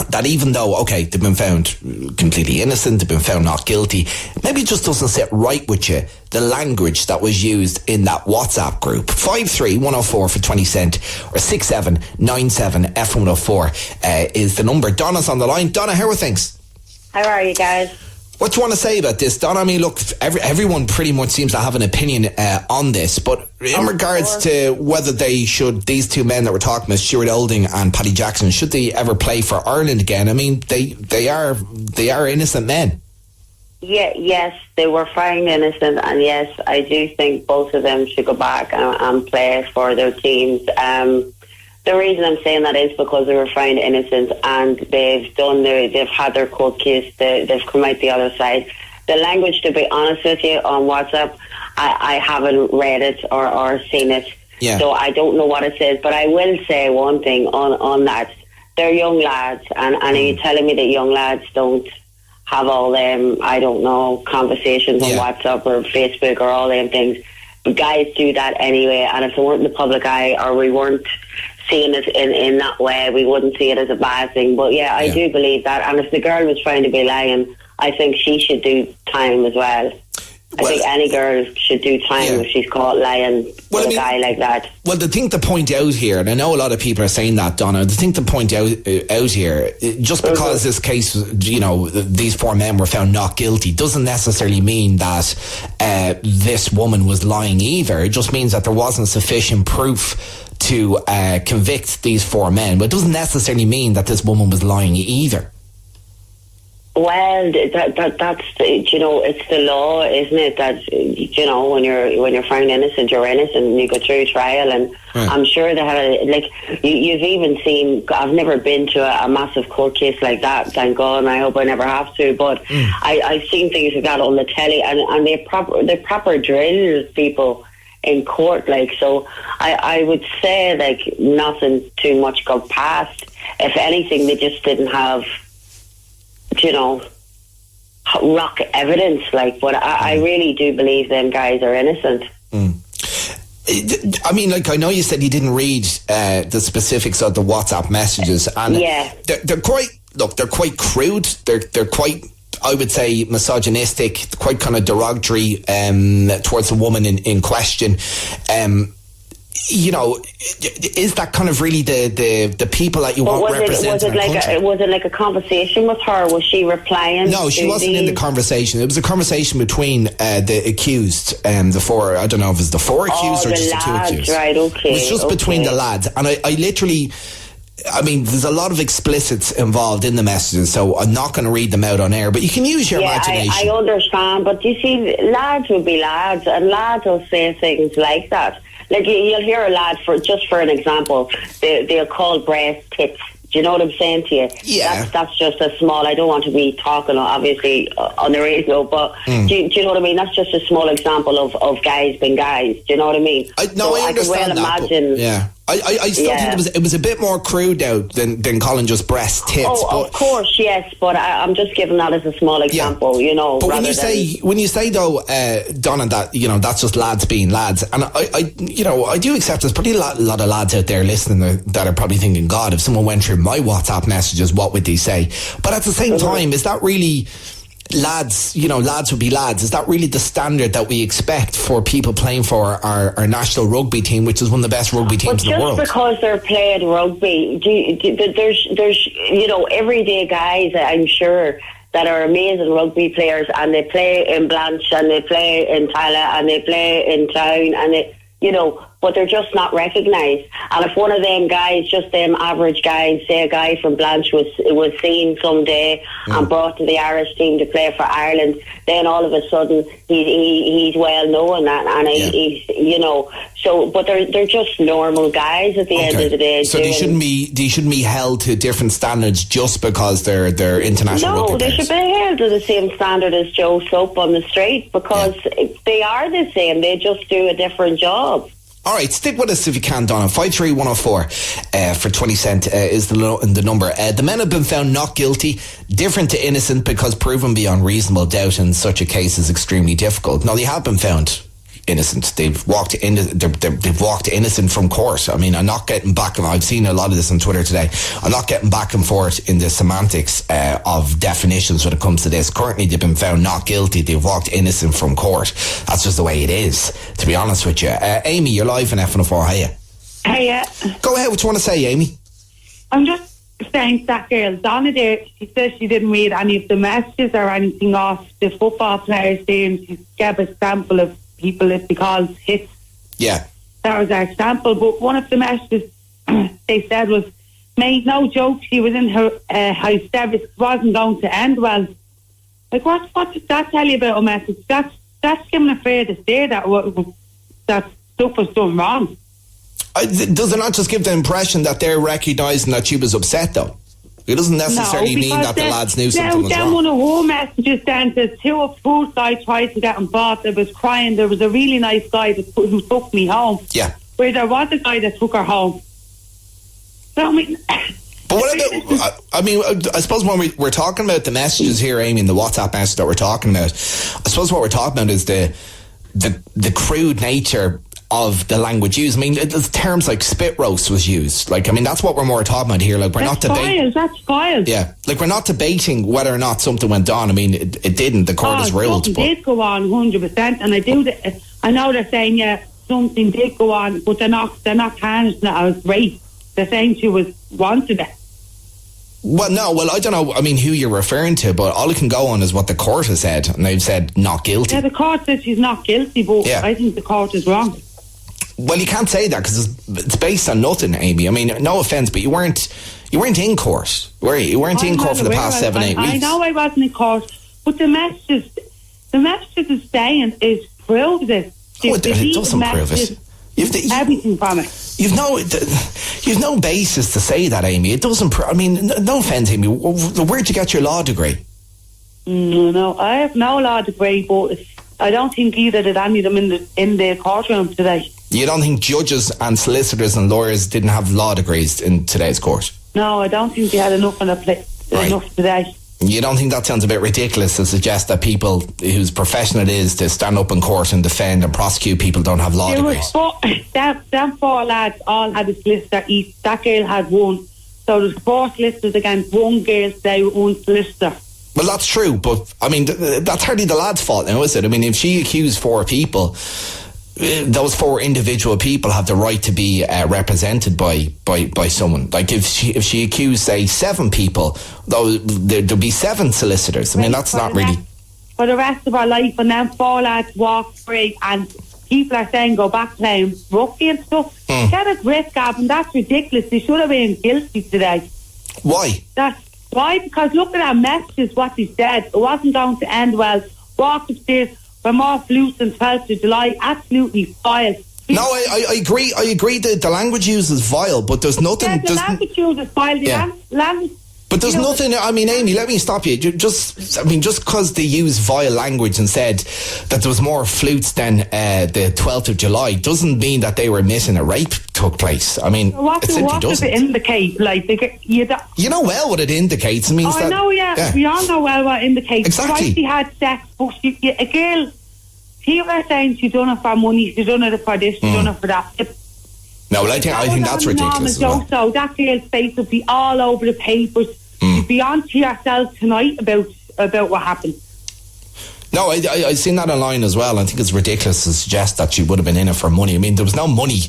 that even though, okay, they've been found completely innocent, they've been found not guilty, maybe it just doesn't sit right with you, the language that was used in that WhatsApp group. 53104 for 20 cent or 6797 FM104 is the number. Donna's on the line. Donna, how are things? How are you guys? What do you want to say about this, Donna? I mean, look, everyone pretty much seems to have an opinion on this, but in regards to whether these two men that we're talking about, Stuart Olding and Paddy Jackson, should they ever play for Ireland again? I mean, they are innocent men. Yeah, yes, they were found innocent, and yes, I do think both of them should go back and play for their teams. The reason I'm saying that is because they were found innocent and they've had their court case, they've come out the other side. The language, to be honest with you, on WhatsApp, I haven't read it or seen it, so I don't know what it says, but I will say one thing on that. They're young lads, and are you telling me that young lads don't have all them, I don't know, conversations on WhatsApp or Facebook or all them things? But guys do that anyway, and if they weren't in the public eye or we weren't seeing it in that way, we wouldn't see it as a bad thing. But I do believe that, and if the girl was trying to be lying, I think she should do time as well. I think any girl should do time if she's caught lying with a guy like that. Well, the thing to point out here, and I know a lot of people are saying that, Donna, the thing to point out here, just because this case, these four men were found not guilty, doesn't necessarily mean that this woman was lying either. It just means that there wasn't sufficient proof to convict these four men. But it doesn't necessarily mean that this woman was lying either. Well, that's it's the law, isn't it? That when you're found innocent, you're innocent, and you go through trial. And I'm sure they had you've even seen. I've never been to a massive court case like that, thank God, and I hope I never have to. But I've seen things like that on the telly, and they proper drill people in court. So I would say nothing too much got past. If anything, they just didn't have rock evidence. But I really do believe them guys are innocent. I mean, I know you said you didn't read the specifics of the WhatsApp messages, and they're quite crude. They're quite, I would say, misogynistic, quite kind of derogatory towards the woman in question. Is that kind of really the people that you want representing our country? Was it like a conversation with her? Was she replying? No, she wasn't in the conversation. It was a conversation between the accused, the four. I don't know if it's the four accused or just the two accused. Right? Okay. It was just between the lads, and I literally. I mean, there's a lot of explicits involved in the messages, so I'm not going to read them out on air, but you can use your imagination. I understand, but you see, lads will be lads, and lads will say things like that. You'll hear a lad, for an example, they'll call breast tits. Do you know what I'm saying to you? Yeah. That's just a small, I don't want to be talking, obviously, on the radio, but do you know what I mean? That's just a small example of guys being guys. Do you know what I mean? I understand that. Imagine, I still think it was a bit more crude out than calling just breast tits. Oh, of course, yes, but I'm just giving that as a small example, But when you say though, Donna, that that's just lads being lads, and I do accept there's probably a lot of lads out there listening that are probably thinking, God, if someone went through my WhatsApp messages, what would they say? But at the same time, is that really? Lads would be lads. Is that really the standard that we expect for people playing for our national rugby team, which is one of the best rugby teams in the world? Just because they're playing rugby, there's everyday guys, I'm sure, that are amazing rugby players, and they play in Blanche, and they play in Tala, and they play in Town, and they, but they're just not recognised. And if one of them guys, just them average guys, say a guy from Blanche was seen someday and brought to the Irish team to play for Ireland, then all of a sudden he's well known, and he's So, but they're just normal guys at the end of the day. So they shouldn't be held to different standards just because they're international rugby players. No, they should be held to the same standard as Joe Soap on the street, because they are the same. They just do a different job. All right, stick with us if you can, Donna. 53104 for 20 cent is the number. The men have been found not guilty, different to innocent, because proven beyond reasonable doubt in such a case is extremely difficult. No, they have been found innocent. They've walked innocent from court. I mean, I'm not getting back. I've seen a lot of this on Twitter today. I'm not getting back and forth in the semantics of definitions when it comes to this. Currently, they've been found not guilty. They've walked innocent from court. That's just the way it is, to be honest with you. Amy, you're live on FM104. Hiya. Hiya. Go ahead. What do you want to say, Amy? I'm just saying that girl, Donna there, she says she didn't read any of the messages or anything off the football players there, and she gave a sample of people that they called hits. Yeah. That was our example. But one of the messages they said was, made no joke, she was in her hysterics, wasn't going to end well. Like, what does that tell you about a message? That's giving a further steer that stuff was done wrong. Does it not just give the impression that they're recognising that she was upset, though? It doesn't necessarily mean that the lads knew something was wrong. Then one of her messages then says, two guys tried to get involved. There was crying. There was a really nice guy who took me home. Yeah. Where there was a guy that took her home. So, I mean... But what about, I suppose when we're talking about the messages here, Amy, and the WhatsApp message that we're talking about, I suppose what we're talking about is the crude nature of the language used. I mean, terms like spit roast was used. Like, I mean, that's what we're more talking about here. Like, we're not debating. That's vile. Yeah. Like, we're not debating whether or not something went on. I mean, it didn't. The court has ruled. Something did go on 100%. And I know they're saying, yeah, something did go on, but they're not tarnishing it as rape. They're saying she was wanted it. Well, I don't know, I mean, who you're referring to, but all I can go on is what the court has said, and they've said not guilty. Yeah, the court said she's not guilty, but yeah. I think the court is wrong. Well, you can't say that because it's based on nothing, Amy. I mean, no offence, but you weren't in court, were you? You weren't in court for the past 7-8 weeks. I know I wasn't in court, but the message is saying is prove this. It doesn't prove it. Everything from it. You've no basis to say that, Amy. It doesn't. I mean, no offence, Amy. Where'd you get your law degree? No, I have no law degree, but I don't think either did any of them in the courtroom today. You don't think judges and solicitors and lawyers didn't have law degrees in today's court? No, I don't think they had enough enough today. You don't think that sounds a bit ridiculous to suggest that people whose profession it is to stand up in court and defend and prosecute people don't have law degrees? Them four lads all had a solicitor each. That girl had one. So there's 4 solicitors against one girl today with one solicitor. Well, that's true, but I mean, that's hardly the lad's fault now, is it? I mean, if she accused 4 people, those 4 individual people have the right to be represented by someone. Like if she accused, say, 7 people, though there'll be 7 solicitors. I mean, that's not really for the rest of our life. And then 4 lads walk free, and people are saying go back playing rugby and stuff. Get a grip, Gavin. That's ridiculous. They should have been guilty today. Why? Why? Because look at our messages. What they said, it wasn't going to end well. Walk upstairs. We're more flutes than 12th of July. Absolutely vile. No, I agree. I agree that the language used is vile, but there's nothing. Yeah, the language used is vile. But there's nothing. I mean, Amy, let me stop you. Just because they use vile language and said that there was more flutes than the 12th of July doesn't mean that they were admitting a rape took place. I mean, it simply doesn't. What does it indicate? Like, you know well what it indicates. It means I know, yeah. We all know well what it indicates. Exactly. She had sex, but a girl, people are saying she done it for money, she done it for this, she done it for that. No, well, I think that's ridiculous. So that girl's face will be all over the papers. You'd be on to yourself tonight about what happened. No, I seen that online as well. I think it's ridiculous to suggest that she would have been in it for money. I mean, there was no money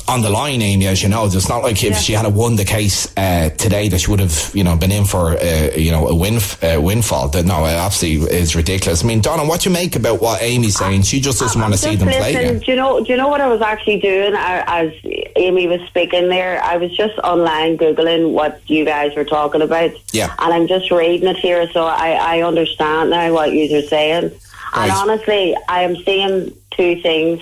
on the line, Amy, as you know. It's not like if she had won the case today that she would have, been in for a windfall. No, it absolutely is ridiculous. I mean, Donna, what do you make about what Amy's saying? She just doesn't want to see them play again. Do you know what I was actually doing as Amy was speaking there? I was just online Googling what you guys were talking about. Yeah. And I'm just reading it here, so I understand now what you are saying. Right. And honestly, I am seeing 2 things.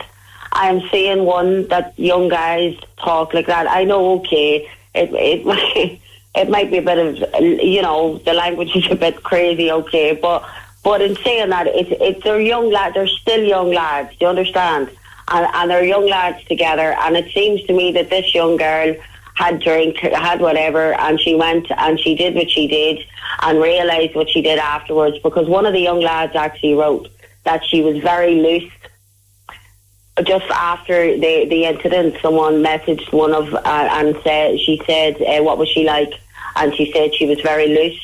I am seeing one, that young guys talk like that. I know, okay, it might be a bit of, the language is a bit crazy, okay, but in saying that, they're young lads, they're still young lads, do you understand? and they're young lads together, and it seems to me that this young girl had drink, had whatever, and she went and she did what she did and realised what she did afterwards, because one of the young lads actually wrote that she was very loose. Just after the incident, someone messaged one of and said, what was she like? And she said she was very loose.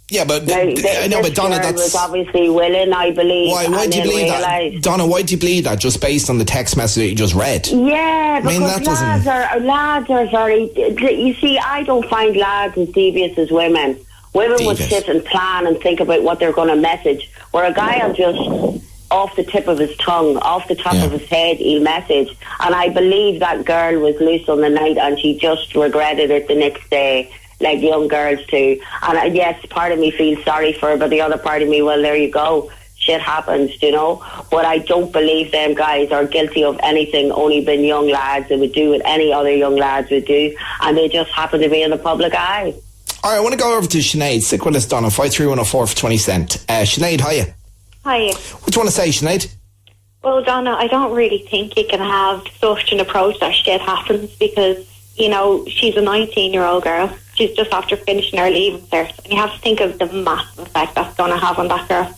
Yeah, but now, I know, but Donna, girl that's was obviously willing, I believe. Why do you believe that, Donna? Why do you believe that? Just based on the text message that you just read? Yeah, because lads are very. You see, I don't find lads as devious as women. Women would sit and plan and think about what they're going to message, where a guy will just off the tip of his tongue, off the top of his head, he'll message. And I believe that girl was loose on the night, and she just regretted it the next day, like young girls do. And yes, part of me feels sorry for her, but the other part of me, well, there you go, shit happens, you know. But I don't believe them guys are guilty of anything, only been young lads that would do what any other young lads would do, and they just happen to be in the public eye. All right, I want to go over to Sinead. Stick with us, Donna. 53104 for 20 cent. Sinead, hiya. Hiya. What do you want to say, Sinead? Well, Donna, I don't really think you can have such an approach that shit happens, because, you know, she's a 19-year-old girl. She's just after finishing her leaving cert, and you have to think of the massive effect that's going to have on that girl.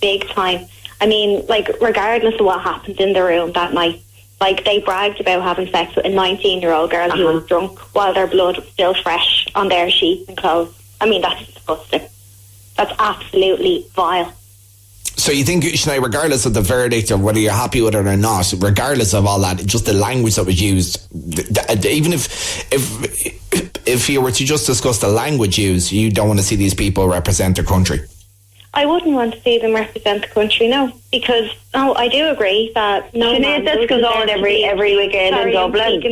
Big time. I mean, like, regardless of what happened in the room that night, like, they bragged about having sex with a 19-year-old girl who was drunk while their blood was still fresh on their sheets and clothes. I mean, that's disgusting. That's absolutely vile. So you think, Sinead, regardless of the verdict or whether you're happy with it or not, regardless of all that, just the language that was used, even if you were to just discuss the language used, you don't want to see these people represent their country? I wouldn't want to see them represent the country, no, because I do agree that this goes on every weekend in Dublin.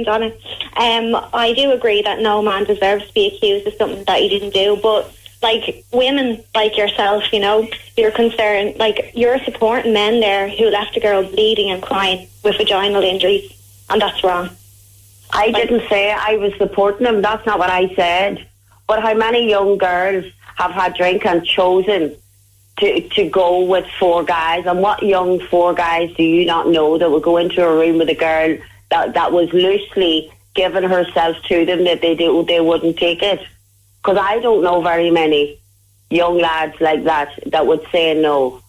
I do agree that no man deserves to be accused of something that he didn't do, but like women like yourself, you know, you're concerned, like you're supporting men there who left a girl bleeding and crying with vaginal injuries, and that's wrong. I didn't say I was supporting them, that's not what I said. But how many young girls have had drink and chosen to go with four guys, and what young four guys do you not know that would go into a room with a girl that was loosely giving herself to them, that they wouldn't take it? Because I don't know very many young lads like that would say no.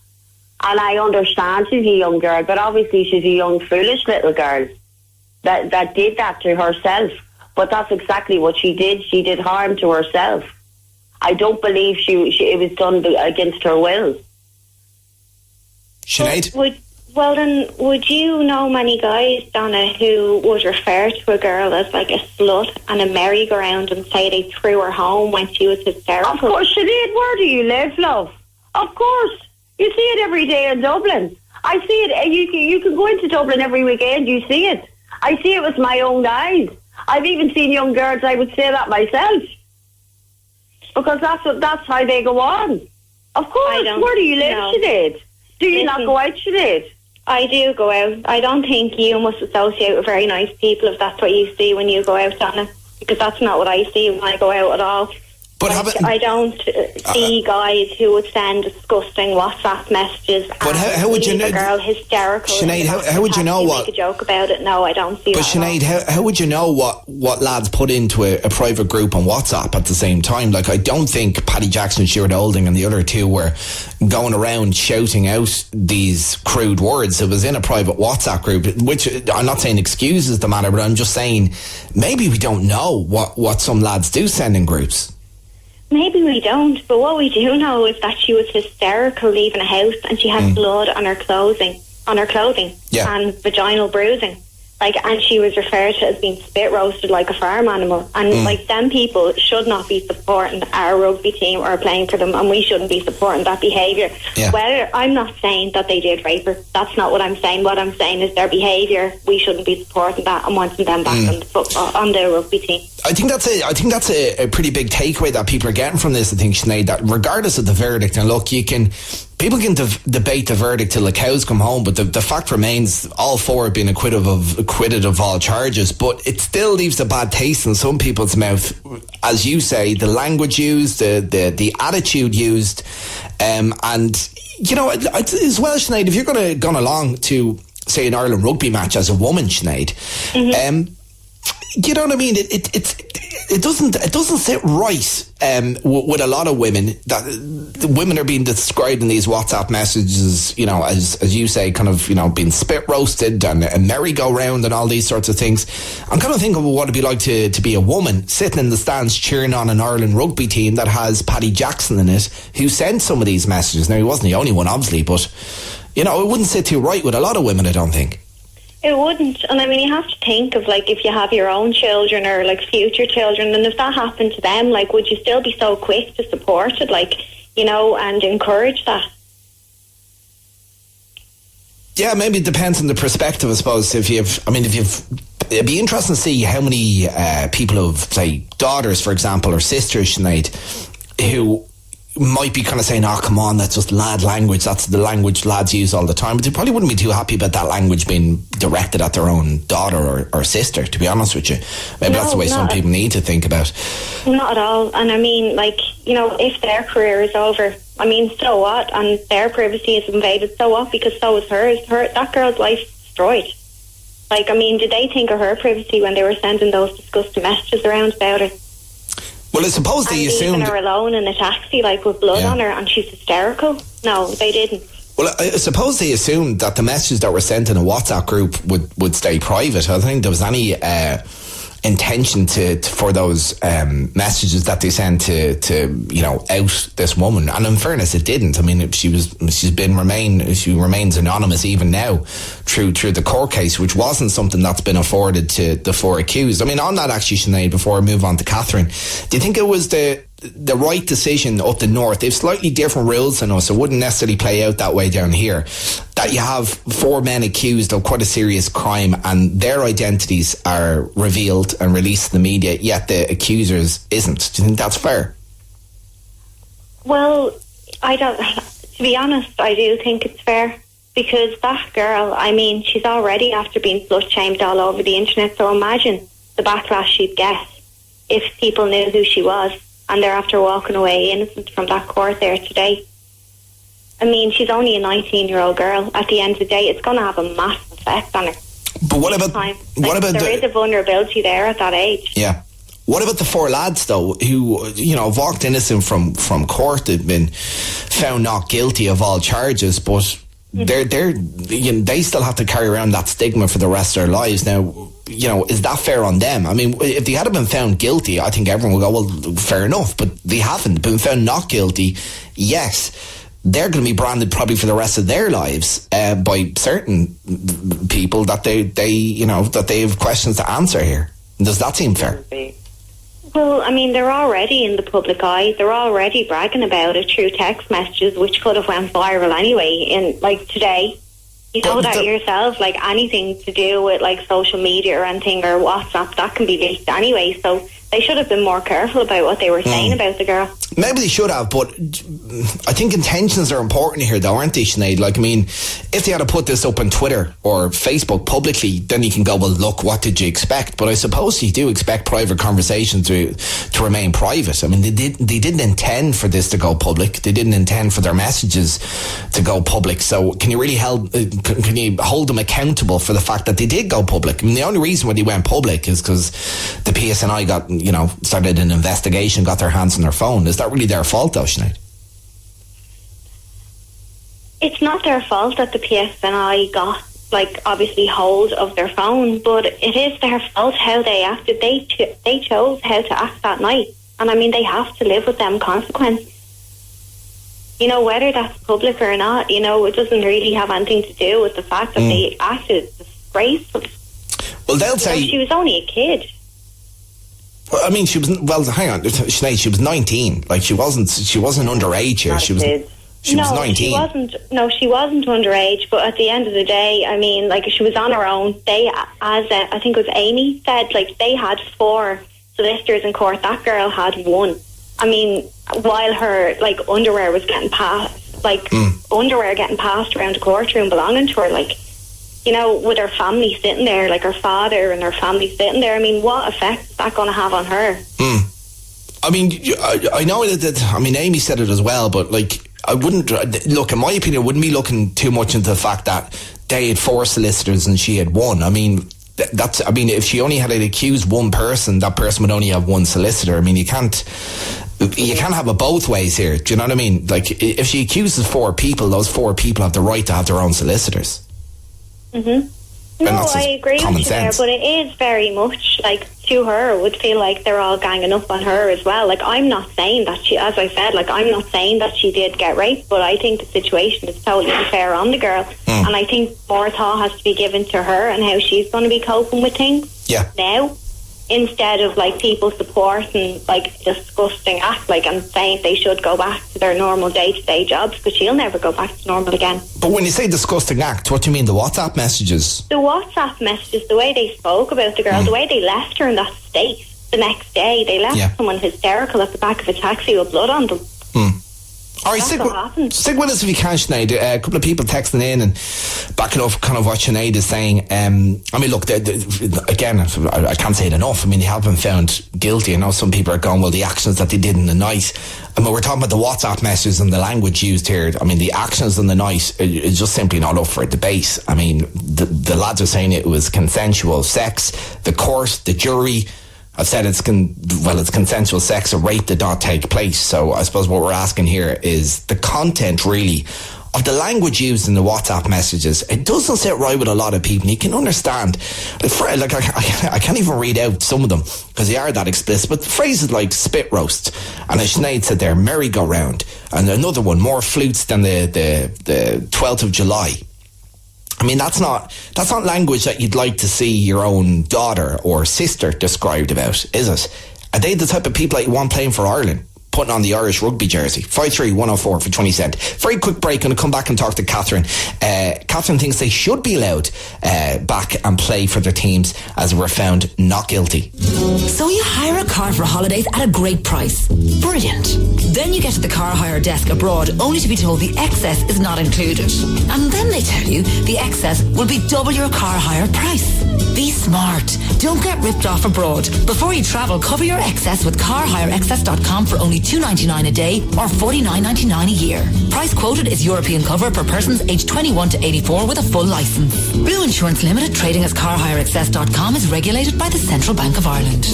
And I understand she's a young girl, but obviously she's a young, foolish little girl that did that to herself. But that's exactly what she did. She did harm to herself. I don't believe it was done against her will. Sinead? Would you know many guys, Donna, who would refer to a girl as like a slut and a merry-go-round and say they threw her home when she was hysterical? Of course, Sinead, where do you live, love? Of course. You see it every day in Dublin. I see it. You can go into Dublin every weekend, you see it. I see it with my own eyes. I've even seen young girls, I would say that myself. Because that's how they go on. Of course, where do you live, Sinead? Do you not go out, Sinead? I do go out. I don't think you must associate with very nice people if that's what you see when you go out, Donna. Because that's not what I see when I go out at all. But I don't see guys who would send disgusting WhatsApp messages. But how would you know? A girl hysterical. Sinead, how would you know what? Make a joke about it? No, I don't see. But Sinead, how would you know what lads put into a private group on WhatsApp at the same time? Like, I don't think Paddy Jackson, Stuart Olding, and the other two were going around shouting out these crude words. It was in a private WhatsApp group, which I'm not saying excuses the matter, but I'm just saying maybe we don't know what some lads do send in groups. Maybe we don't, but what we do know is that she was hysterical leaving a house, and she had blood on her clothing, and vaginal bruising. And she was referred to as being spit roasted like a farm animal. And them people should not be supporting our rugby team or playing for them, and we shouldn't be supporting that behaviour. Yeah. I'm not saying that they did rape her. That's not what I'm saying. What I'm saying is their behaviour, we shouldn't be supporting that and wanting them back on the rugby team. I think that's a pretty big takeaway that people are getting from this. I think, Sinead, that regardless of the verdict, and look, people can debate the verdict till the cows come home, but the fact remains all four have been acquitted of all charges. But it still leaves a bad taste in some people's mouth, as you say, the language used, the attitude used, and you know, as well, Sinead, if you're going along to say, an Ireland rugby match as a woman, Sinead. You know what I mean? It doesn't sit right with a lot of women, that the women are being described in these WhatsApp messages, you know, as you say, kind of, you know, being spit roasted and a merry-go-round and all these sorts of things. I'm kind of thinking of what it'd be like to be a woman sitting in the stands cheering on an Ireland rugby team that has Paddy Jackson in it, who sent some of these messages. Now, he wasn't the only one, obviously, but, you know, it wouldn't sit too right with a lot of women, I don't think. It wouldn't. And I mean, you have to think of, like, if you have your own children or, like, future children, and if that happened to them, like, would you still be so quick to support it, like, you know, and encourage that? Yeah, maybe it depends on the perspective, I suppose. It'd be interesting to see how many people who have, say, daughters, for example, or sisters, Sinead, who might be kind of saying, oh, come on, that's just lad language, that's the language lads use all the time, but they probably wouldn't be too happy about that language being directed at their own daughter or sister, to be honest with you. Maybe that's the way some people need to think about. Not at all. And I mean, like, you know, if their career is over, I mean, so what? And their privacy is invaded, so what? Because so is hers. That girl's life destroyed. Like, I mean, did they think of her privacy when they were sending those disgusting messages around about her? Well, I suppose they assumed... leaving her alone in a taxi, like, with blood on her, and she's hysterical. No, they didn't. Well, I suppose they assumed that the messages that were sent in a WhatsApp group would stay private. I don't think there was any intention for those messages that they sent to you know, out this woman. And in fairness, it didn't. I mean, she remains anonymous even now through the court case, which wasn't something that's been afforded to the four accused. I mean, on that actually, Sinead, before I move on to Catherine, do you think it was the right decision up the north? They've slightly different rules than us. It wouldn't necessarily play out that way down here. That you have four men accused of quite a serious crime and their identities are revealed and released to the media, yet the accusers isn't. Do you think that's fair? Well, I don't. To be honest, I do think it's fair, because that girl, I mean, she's already after being slut-shamed all over the internet, so imagine the backlash she'd get if people knew who she was and they're after walking away innocent from that court there today. I mean, she's only a 19-year-old girl. At the end of the day, it's going to have a massive effect on her. But what about there is a vulnerability there at that age. Yeah. What about the four lads, though, who, you know, walked innocent from court? They've been found not guilty of all charges, but they still have to carry around that stigma for the rest of their lives. Now, you know, is that fair on them? I mean, if they had been found guilty, I think everyone would go, well, fair enough, but they haven't been found not guilty. Yes, they're going to be branded probably for the rest of their lives by certain people that they you know, that they have questions to answer here. Does that seem fair? Well, I mean, they're already in the public eye. They're already bragging about it through text messages, which could have went viral anyway. In, like, today, you know that yourself, like, anything to do with, like, social media or anything or WhatsApp, that can be leaked anyway. So they should have been more careful about what they were saying about the girl. Maybe they should have, but I think intentions are important here, though, aren't they, Sinead? Like, I mean, if they had to put this up on Twitter or Facebook publicly, then you can go, well, look, what did you expect? But I suppose you do expect private conversations to remain private. I mean, they didn't intend for this to go public. They didn't intend for their messages to go public. So can you really hold them accountable for the fact that they did go public? I mean, the only reason why they went public is because the PSNI got, you know, started an investigation, got their hands on their phone. Is that really their fault, though, Sinead? It's not their fault that the PSNI got, like, obviously hold of their phone, but it is their fault how they acted. They chose how to act that night, and I mean, they have to live with them consequences. You know, whether that's public or not, you know, it doesn't really have anything to do with the fact that they acted disgracefully. Well, they'll say she was only a kid. Well, I mean, she was. Well, hang on, Sinead. She was 19. Like, she wasn't underage here. She was 19. She wasn't underage. But at the end of the day, I mean, like, she was on her own. They, as I think it was Amy said, like, they had 4 solicitors in court. That girl had 1. I mean, while her, like, underwear was getting passed, like underwear getting passed around the courtroom belonging to her, like, you know, with her family sitting there, like her father and her family sitting there. I mean, what effect is that going to have on her? I mean, I know that. I mean, Amy said it as well, but like, I wouldn't look. In my opinion, I wouldn't be looking too much into the fact that they had 4 solicitors and she had 1. I mean, that's. I mean, if she only had to accuse one person, that person would only have 1 solicitor. I mean, you can't have it both ways here. Do you know what I mean? Like, if she accuses 4 people, those 4 people have the right to have their own solicitors. Mm-hmm. No, I agree with you there, but it is very much like, to her, it would feel like they're all ganging up on her as well. Like, I'm not saying that she, as I said, like, I'm not saying that she did get raped, but I think the situation is totally unfair on the girl. And I think more thought has to be given to her and how she's going to be coping with things now, instead of like people supporting like disgusting act, like, and saying they should go back to their normal day-to-day jobs, because she'll never go back to normal again. But when you say disgusting act, what do you mean? The WhatsApp messages? The WhatsApp messages, the way they spoke about the girl, the way they left her in that state the next day. They left someone hysterical at the back of a taxi with blood on them. All right, stick with us if you can, Sinead. A couple of people texting in and backing up kind of what Sinead is saying. I mean, look, again, I can't say it enough. I mean, they have been found guilty. I know some people are going, well, the actions that they did in the night. I mean, we're talking about the WhatsApp messages and the language used here. I mean, the actions in the night is just simply not up for debate. I mean, the lads are saying it was consensual sex. The court, the jury have said it's consensual sex. A rape did not take place. So I suppose what we're asking here is the content, really, of the language used in the WhatsApp messages. It doesn't sit right with a lot of people. You can understand, like I can't even read out some of them because they are that explicit. But phrases like spit roast, and as Sinead said there, merry-go-round, and another one, more flutes than the 12th of July. I mean, that's not language that you'd like to see your own daughter or sister described about, is it? Are they the type of people that you want playing for Ireland, putting on the Irish rugby jersey? 53104 for 20 cent. Very quick break. I'm going to come back and talk to Catherine. Catherine thinks they should be allowed back and play for their teams as we're found not guilty. So you hire a car for holidays at a great price. Brilliant. Then you get to the car hire desk abroad only to be told the excess is not included. And then they tell you the excess will be double your car hire price. Be smart. Don't get ripped off abroad. Before you travel, cover your excess with carhireexcess.com for only $2.99 a day or $49.99 a year. Price quoted is European cover per persons aged 21 to 84 with a full licence. Blue Insurance Limited, trading as carhireexcess.com, is regulated by the Central Bank of Ireland.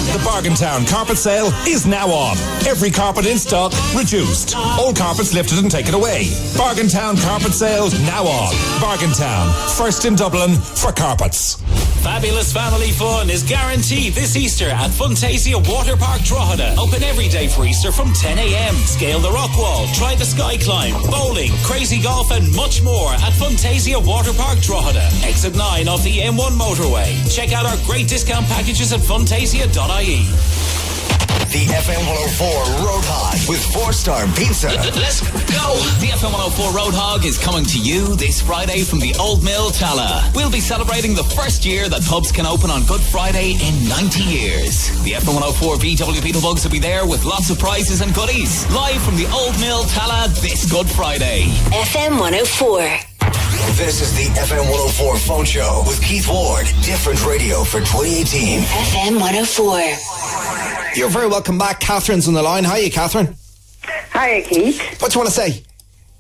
The Bargaintown carpet sale is now on. Every carpet in stock reduced. Old carpets lifted and taken away. Bargaintown carpet sale now on. Bargaintown, first in Dublin for carpets. Fabulous family fun is guaranteed this Easter at Phoneshow Water Park Drogheda. Open every day for Easter from 10 a.m. Scale the rock wall, try the sky climb, bowling, crazy golf and much more at Phoneshow Water Park Drogheda. Exit 9 off the M1 motorway. Check out our great discount packages at phoneshow.ie. The FM104 Roadhog with 4-star pizza. Let's go! The FM104 Roadhog is coming to you this Friday from the Old Mill Tala. We'll be celebrating the first year that pubs can open on Good Friday in 90 years. The FM104 VW Beetlebugs will be there with lots of prizes and goodies. Live from the Old Mill Tala this Good Friday. FM104. This is the FM104 Phone Show with Keith Ward. Different radio for 2018. FM104. You're very welcome back. Catherine's on the line. Hiya, Catherine. Hiya, Keith. What do you want to say?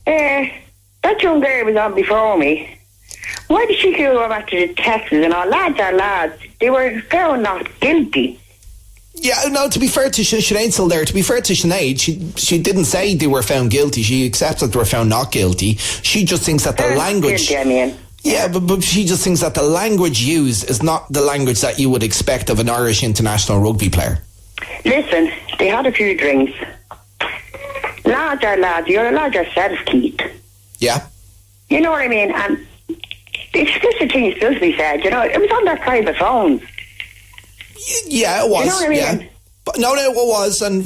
That young girl was on before me. Why did she go back to the Texas and all? Lads are lads. They were found not guilty. Yeah, no, to be fair to Sinead's still there. To be fair to Sinead, she didn't say they were found guilty. She accepts that they were found not guilty. She just thinks that the language... Guilty, I mean. Yeah, but she just thinks that the language used is not the language that you would expect of an Irish international rugby player. Listen, they had a few drinks. Lads are lads. You're a lad yourself, Keith. Yeah. You know what I mean? And the explicit things does be said, you know. It was on their private phones. Yeah, it was. You know what I mean? Yeah. But no, it was. And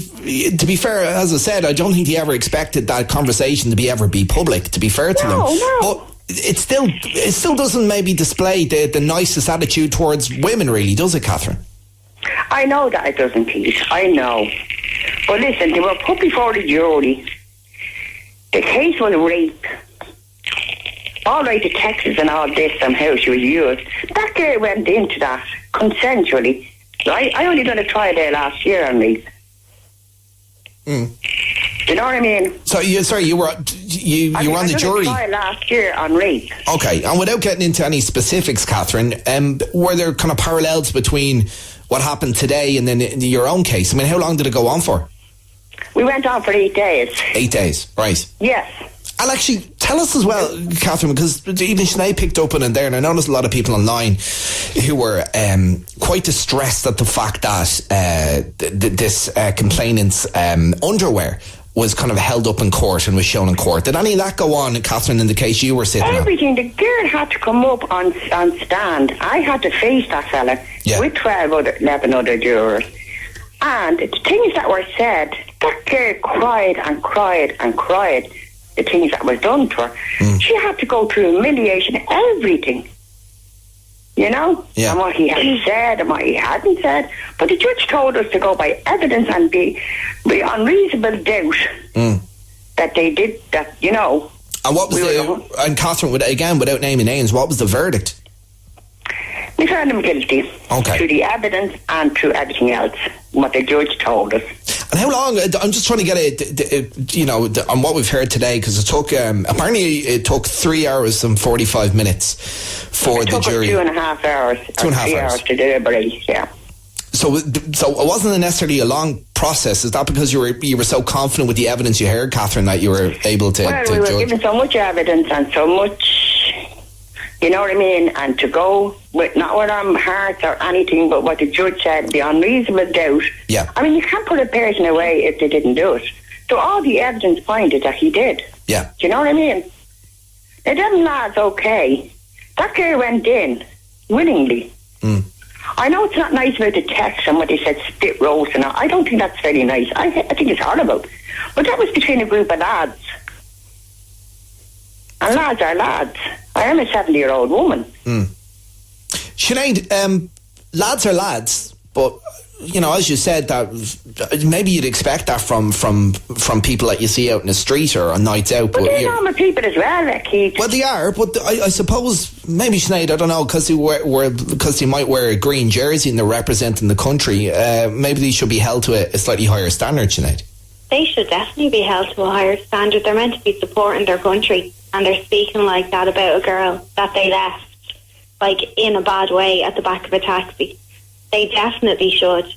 to be fair, as I said, I don't think he ever expected that conversation to ever be public, to be fair to them. No. But it still doesn't maybe display the nicest attitude towards women, really, does it, Catherine? I know that it doesn't, Keith. I know. But listen, they were put before the jury. The case was rape. All right, the Texas and all this and how she was used. That girl went into that consensually I only done a trial there last year on rape. Do you know what I mean? So you were on the jury. I done a trial last year on rape. Okay, and without getting into any specifics, Catherine, were there kind of parallels between what happened today and then your own case? I mean, how long did it go on for? We went on for 8 days. 8 days, right. Yes. And actually, tell us as well, Catherine, because even Sinead picked up on it there, and I know there's a lot of people online who were quite distressed at the fact that this complainant's underwear was kind of held up in court and was shown in court. Did any of that go on, Catherine, in the case you were sitting on? Everything. The girl had to come up on stand. I had to face that fella with 11 other jurors. And the things that were said, that girl cried and cried and cried. The things that was done to her. She had to go through humiliation, everything. You know? Yeah. And what he had said and what he hadn't said. But the judge told us to go by evidence and be on reasonable doubt that they did that, you know. And what was and Catherine, again, without naming names, what was the verdict? We found him guilty. Okay. Through the evidence and through everything else, what the judge told us. And how long? I'm just trying to get on what we've heard today, because it took apparently it took 3 hours and 45 minutes for the jury. It took 2.5 hours. 2.5 hours to deliberate. Yeah. So it wasn't necessarily a long process. Is that because you were so confident with the evidence you heard, Catherine, that you were able to? Well, we were given so much evidence and so much. You know what I mean? And to go with not with our hearts or anything, but what the judge said, beyond reasonable doubt. Yeah. I mean, you can't put a person away if they didn't do it. So all the evidence pointed that he did. Yeah. Do you know what I mean? Now, them lads, okay. That girl went in willingly. I know it's not nice about the text and what they said, spit roast and all. I don't think that's very nice. I think it's horrible. But that was between a group of lads. And lads are lads. I am a 70-year-old woman. Sinead, lads are lads, but you know, as you said, that maybe you'd expect that from people that you see out in the street or on nights out. But they're normal people as well, Keith. Well, they are, but I suppose maybe Sinead, I don't know, because they might wear a green jersey and they're representing the country. Maybe they should be held to a slightly higher standard, Sinead. They should definitely be held to a higher standard. They're meant to be supporting their country, and they're speaking like that about a girl that they left, like, in a bad way at the back of a taxi. They definitely should.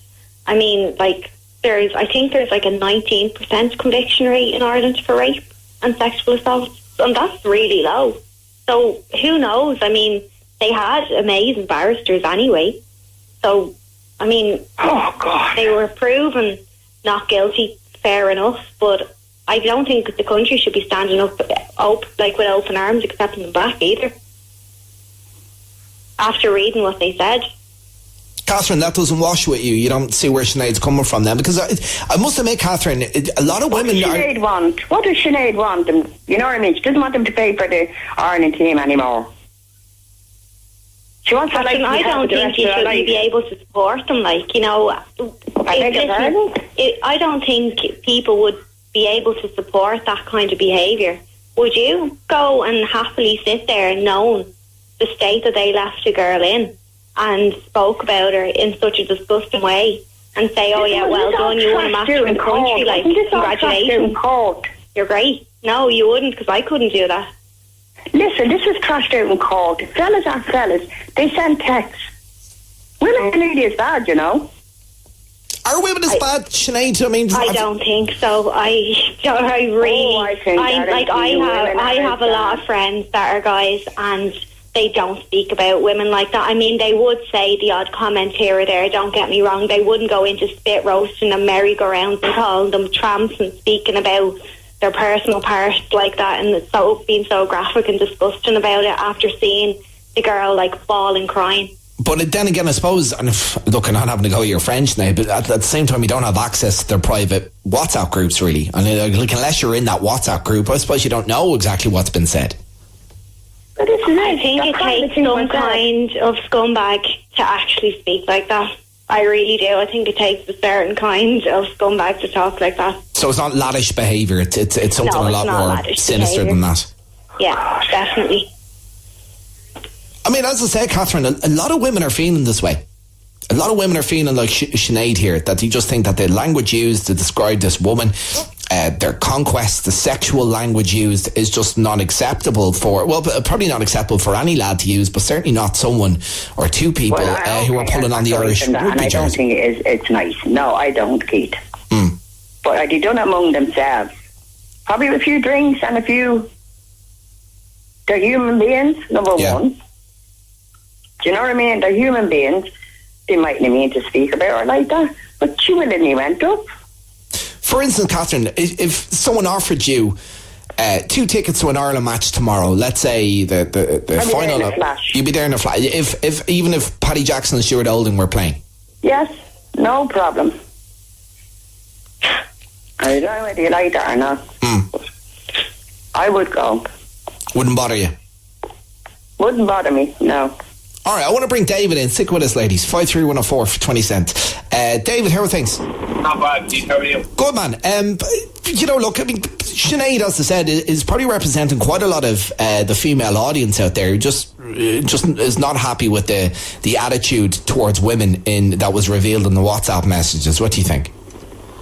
I mean, like, I think there's like a 19% conviction rate in Ireland for rape and sexual assault, and that's really low. So who knows? I mean, they had amazing barristers anyway. So, I mean, they were proven not guilty, fair enough, but I don't think the country should be standing up like with open arms, accepting them back either. After reading what they said. Catherine, that doesn't wash with you. You don't see where Sinead's coming from then, because I must admit, Catherine, a lot of women. What does Sinead want them? You know what I mean? She doesn't want them to pay for the Ireland team anymore. She wants to, like, I don't think you should be able to support them. Like, you know, I don't think people would be able to support that kind of behaviour. Would you go and happily sit there knowing the state that they left a girl in and spoke about her in such a disgusting way and say, oh yeah, well done, you won a match for the country, like, congratulations, you're great? No, you wouldn't, because I couldn't do that. Listen, this was trashed out in court. Fellas are fellas. They send texts. Women are nearly as bad, you know. Are women as bad, Sinead? I mean, I don't think so. I have a lot of friends that are guys, and they don't speak about women like that. I mean, they would say the odd comment here or there, don't get me wrong. They wouldn't go into spit roasting and merry-go-rounds and calling them tramps and speaking about their personal parts like that, and being so graphic and disgusting about it after seeing the girl like bawling, crying. But then again, I suppose, and look, I'm not having to go your French now, but at the same time, you don't have access to their private WhatsApp groups, really. And like, unless you're in that WhatsApp group, I suppose you don't know exactly what's been said. But this is I think it takes some kind of scumbag to actually speak like that. I really do. I think it takes a certain kind of scumbag to talk like that. So it's not laddish behaviour, it's something a lot more sinister than that. Yeah, definitely. I mean, as I said, Catherine, a lot of women are feeling this way. a lot of women are feeling like Sinead here, that they just think that the language used to describe this woman, their conquest, the sexual language used is just not acceptable for, well, probably not acceptable for any lad to use, but certainly not someone or two people who are pulling on the Irish rugby and I don't think it's nice. No, I don't, Keith. But are they done among themselves? Probably a few drinks and a few... They're human beings, number one. Do you know what I mean? They're human beings. They mightn't mean to speak about her like that, but she willingly went up. For instance, Catherine, if someone offered you 2 tickets to an Ireland match tomorrow, let's say the final, you'd be there in a flash. Even if Paddy Jackson and Stuart Olding were playing. Yes, no problem. I don't know whether you like that or not. I would go. Wouldn't bother you? Wouldn't bother me, no. All right, I want to bring David in. Stick with us, ladies. 53104 for 20 cents. David, how are things? Not bad, Keith. How are you? Good, man. Look, I mean, Sinead, as I said, is probably representing quite a lot of the female audience out there who just is not happy with the attitude towards women that was revealed in the WhatsApp messages. What do you think?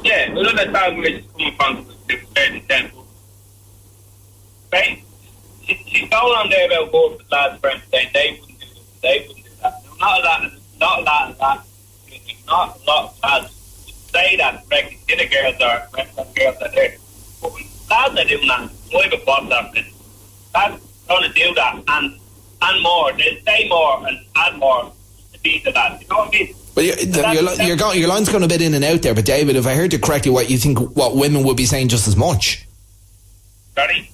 Yeah, well, that's how it's coming from the fairly simple. Right? She's going on there about both the lads' friends saying they wouldn't do this, they wouldn't do that. No, not a lot of that. There's not a lot of lads would say that, correctly. The other girls are there. But when lads are doing that, why have a WhatsApp then? Lads going to do that and more. They'll say more and add more to be the lads. You know what I mean? Well, your line's going a bit in and out there, but David, if I heard you correctly, what you think what women would be saying just as much? Sorry?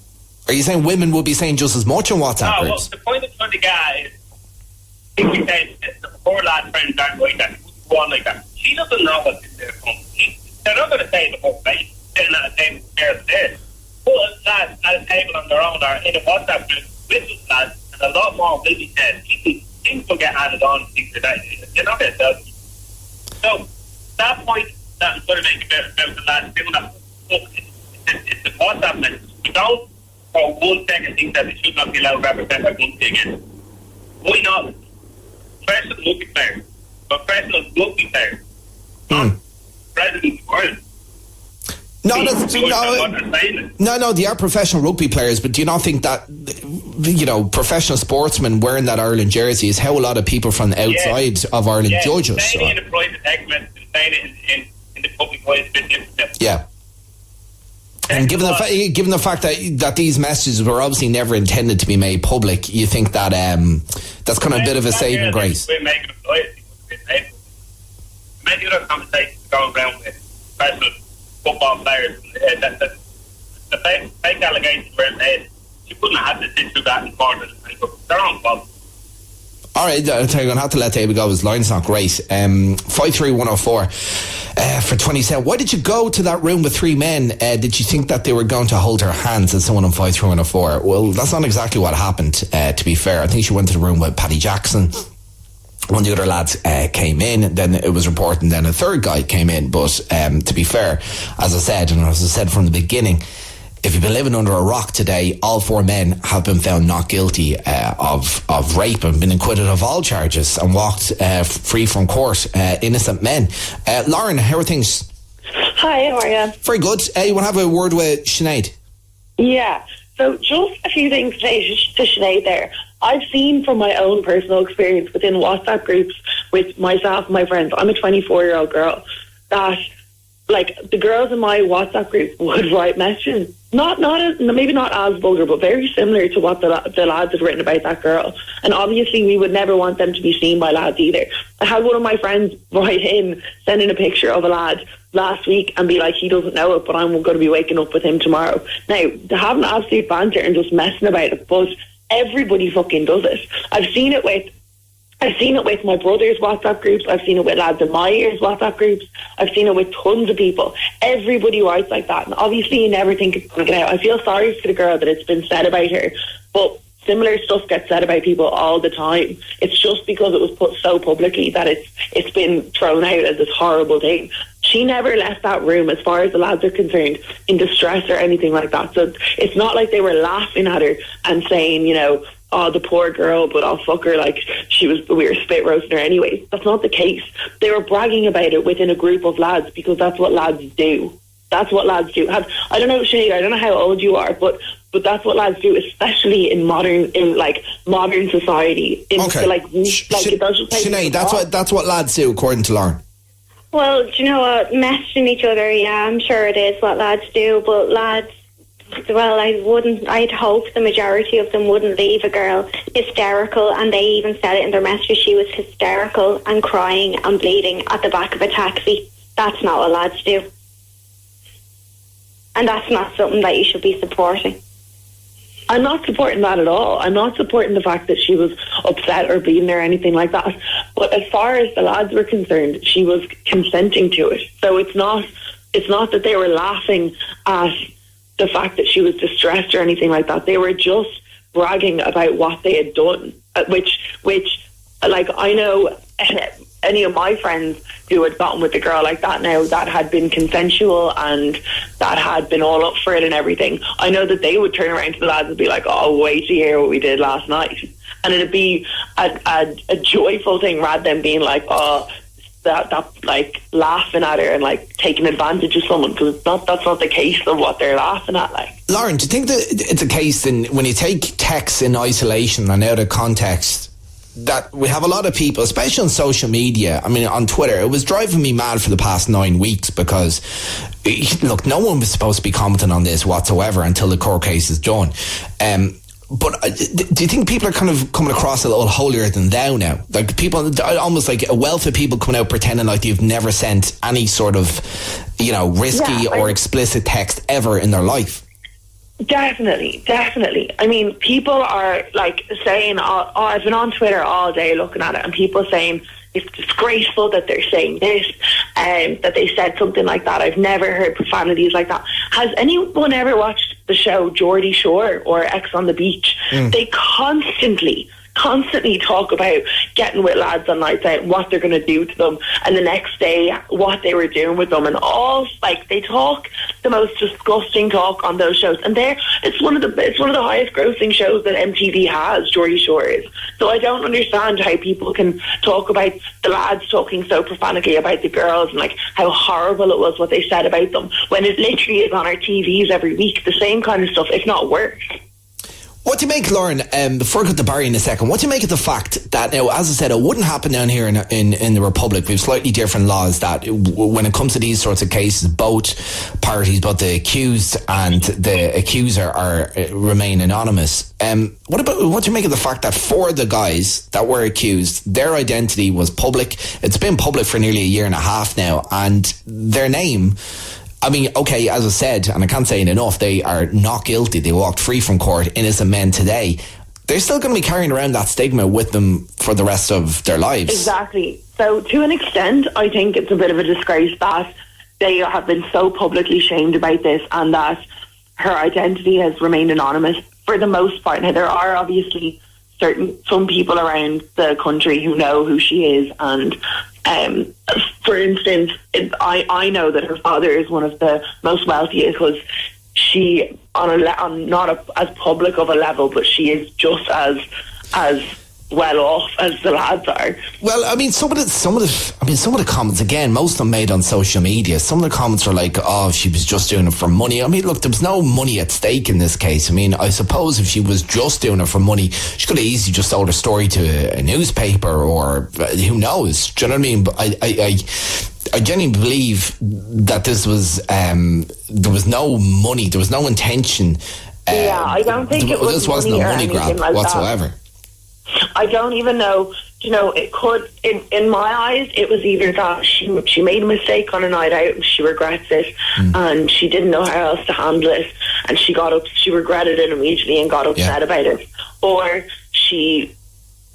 Are you saying women would be saying just as much on WhatsApp groups? Well, the point of trying to get is, if you say the poor lad friends aren't like that, go on like that. She doesn't know what's in their phone. They're not going to say the whole face, sitting at a table with there. But lads at a table on their own or in a WhatsApp group with those lads, and a lot more will be said. Things will get added on and things like that. You're not going to tell them. So, that point that I'm going to make about the lads doing that, look, it's the WhatsApp message. You don't for 1 second think that they should not be allowed to represent their country again. Why not? Professional rugby players. Professional rugby players. Not president of Ireland. No, they are professional rugby players, but do you not think that, professional sportsmen wearing that Ireland jersey is how a lot of people from the outside of Ireland judge us? Saying it in a private text message and saying it in the public way is a bit different. Yeah. And given the fact that these messages were obviously never intended to be made public, you think that that's kind of a bit of a saving grace. We're making a noise. Many other conversations going around with professional football players. The fake allegations were made. You couldn't have had to sit through that in court. Their own fault. All right, I'm going to have to let David go. His line's not great. 53104 for 20 cents. Why did you go to that room with 3 men? Did you think that they were going to hold her hands as someone on 53104? Well, that's not exactly what happened, to be fair. I think she went to the room with Paddy Jackson. One of the other lads came in, then it was reported, and then a third guy came in. But to be fair, as I said from the beginning, if you've been living under a rock today, all 4 men have been found not guilty of rape and been acquitted of all charges and walked free from court, innocent men. Lauren, how are things? Hi, how are you? Very good. You want to have a word with Sinead? Yeah. So just a few things to say to Sinead there. I've seen from my own personal experience within WhatsApp groups with myself and my friends, I'm a 24-year-old girl, that like the girls in my WhatsApp group would write messages, maybe not as vulgar, but very similar to what the lads have written about that girl. And obviously we would never want them to be seen by lads either. I had one of my friends write in, send in a picture of a lad last week and be like, he doesn't know it, but I'm going to be waking up with him tomorrow. Now, they're having absolute banter and just messing about it, but everybody fucking does it. I've seen it with my brother's WhatsApp groups. I've seen it with lads in my year's WhatsApp groups. I've seen it with tons of people. Everybody writes like that. And obviously you never think it's going to get out. I feel sorry for the girl that it's been said about her. But similar stuff gets said about people all the time. It's just because it was put so publicly that it's been thrown out as this horrible thing. She never left that room, as far as the lads are concerned, in distress or anything like that. So it's not like they were laughing at her and saying, oh, the poor girl, but I'll fuck her. Like, we were spit roasting her anyway. That's not the case. They were bragging about it within a group of lads because that's what lads do. That's what lads do. I don't know, Sinead, I don't know how old you are, but that's what lads do, especially in modern society. Sinead, that's what lads do, according to Lauren. Well, do you know what? Messaging each other, yeah, I'm sure it is what lads do, but lads, well, I'd hope the majority of them wouldn't leave a girl hysterical, and they even said it in their message, she was hysterical and crying and bleeding at the back of a taxi. That's not what lads do. And that's not something that you should be supporting. I'm not supporting that at all. I'm not supporting the fact that she was upset or bleeding or anything like that. But as far as the lads were concerned, she was consenting to it. So it's not that they were laughing at the fact that she was distressed or anything like that. They were just bragging about what they had done, which like, I know any of my friends who had gotten with the girl like that now, that had been consensual and that had been all up for it and everything. I know that they would turn around to the lads and be like, oh, wait to hear what we did last night. And it'd be a joyful thing rather than being like, oh, that like laughing at her and like taking advantage of someone, because that's not the case of what they're laughing at. Like, Lauren, do you think that it's a case in when you take texts in isolation and out of context, that we have a lot of people, especially on social media, I mean on Twitter, it was driving me mad for the past 9 weeks because, look, no one was supposed to be commenting on this whatsoever until the court case is done. But do you think people are kind of coming across a little holier than thou now? Like people, almost like a wealth of people coming out pretending like you've never sent any sort of, risky or explicit text ever in their life. Definitely. I mean, people are like saying, I've been on Twitter all day looking at it, and people saying it's disgraceful that they're saying this, that they said something like that. I've never heard profanities like that. Has anyone ever watched the show Geordie Shore or X on the Beach? They constantly talk about getting with lads on nights out and what they're going to do to them, and the next day what they were doing with them, and all, like, they talk the most disgusting talk on those shows. And it's one of the highest grossing shows that MTV has, Geordie Shore is. So I don't understand how people can talk about the lads talking so profanely about the girls and like how horrible it was what they said about them, when it literally is on our TVs every week, the same kind of stuff, if not worse. What do you make, Lauren, before I go to Barry in a second, what do you make of the fact that, now, as I said, it wouldn't happen down here in the Republic. We have slightly different laws that when it comes to these sorts of cases, both parties, both the accused and the accuser remain anonymous. What do you make of the fact that for the guys that were accused, their identity was public? It's been public for nearly a year and a half now, and their name, I mean, okay, as I said, and I can't say it enough, they are not guilty. They walked free from court, innocent men today. They're still going to be carrying around that stigma with them for the rest of their lives. Exactly. So to an extent, I think it's a bit of a disgrace that they have been so publicly shamed about this, and that her identity has remained anonymous for the most part. Now, there are obviously some people around the country who know who she is, and for instance, I know that her father is one of the most wealthy, because she, on not as public of a level, but she is just as well off as the lads are. Well, I mean, some of the comments, again, most of them made on social media. Some of the comments were like, "Oh, she was just doing it for money." I mean, look, there was no money at stake in this case. I mean, I suppose if she was just doing it for money, she could have easily just sold her story to a newspaper, or who knows? Do you know what I mean? But I genuinely believe that this was there was no money, there was no intention. I don't think it was. This wasn't a money grab like whatsoever. That. I don't even know. It could, in my eyes, it was either that she made a mistake on a night out and she regrets it, and she didn't know how else to handle it, and she regretted it immediately and got upset about it, or she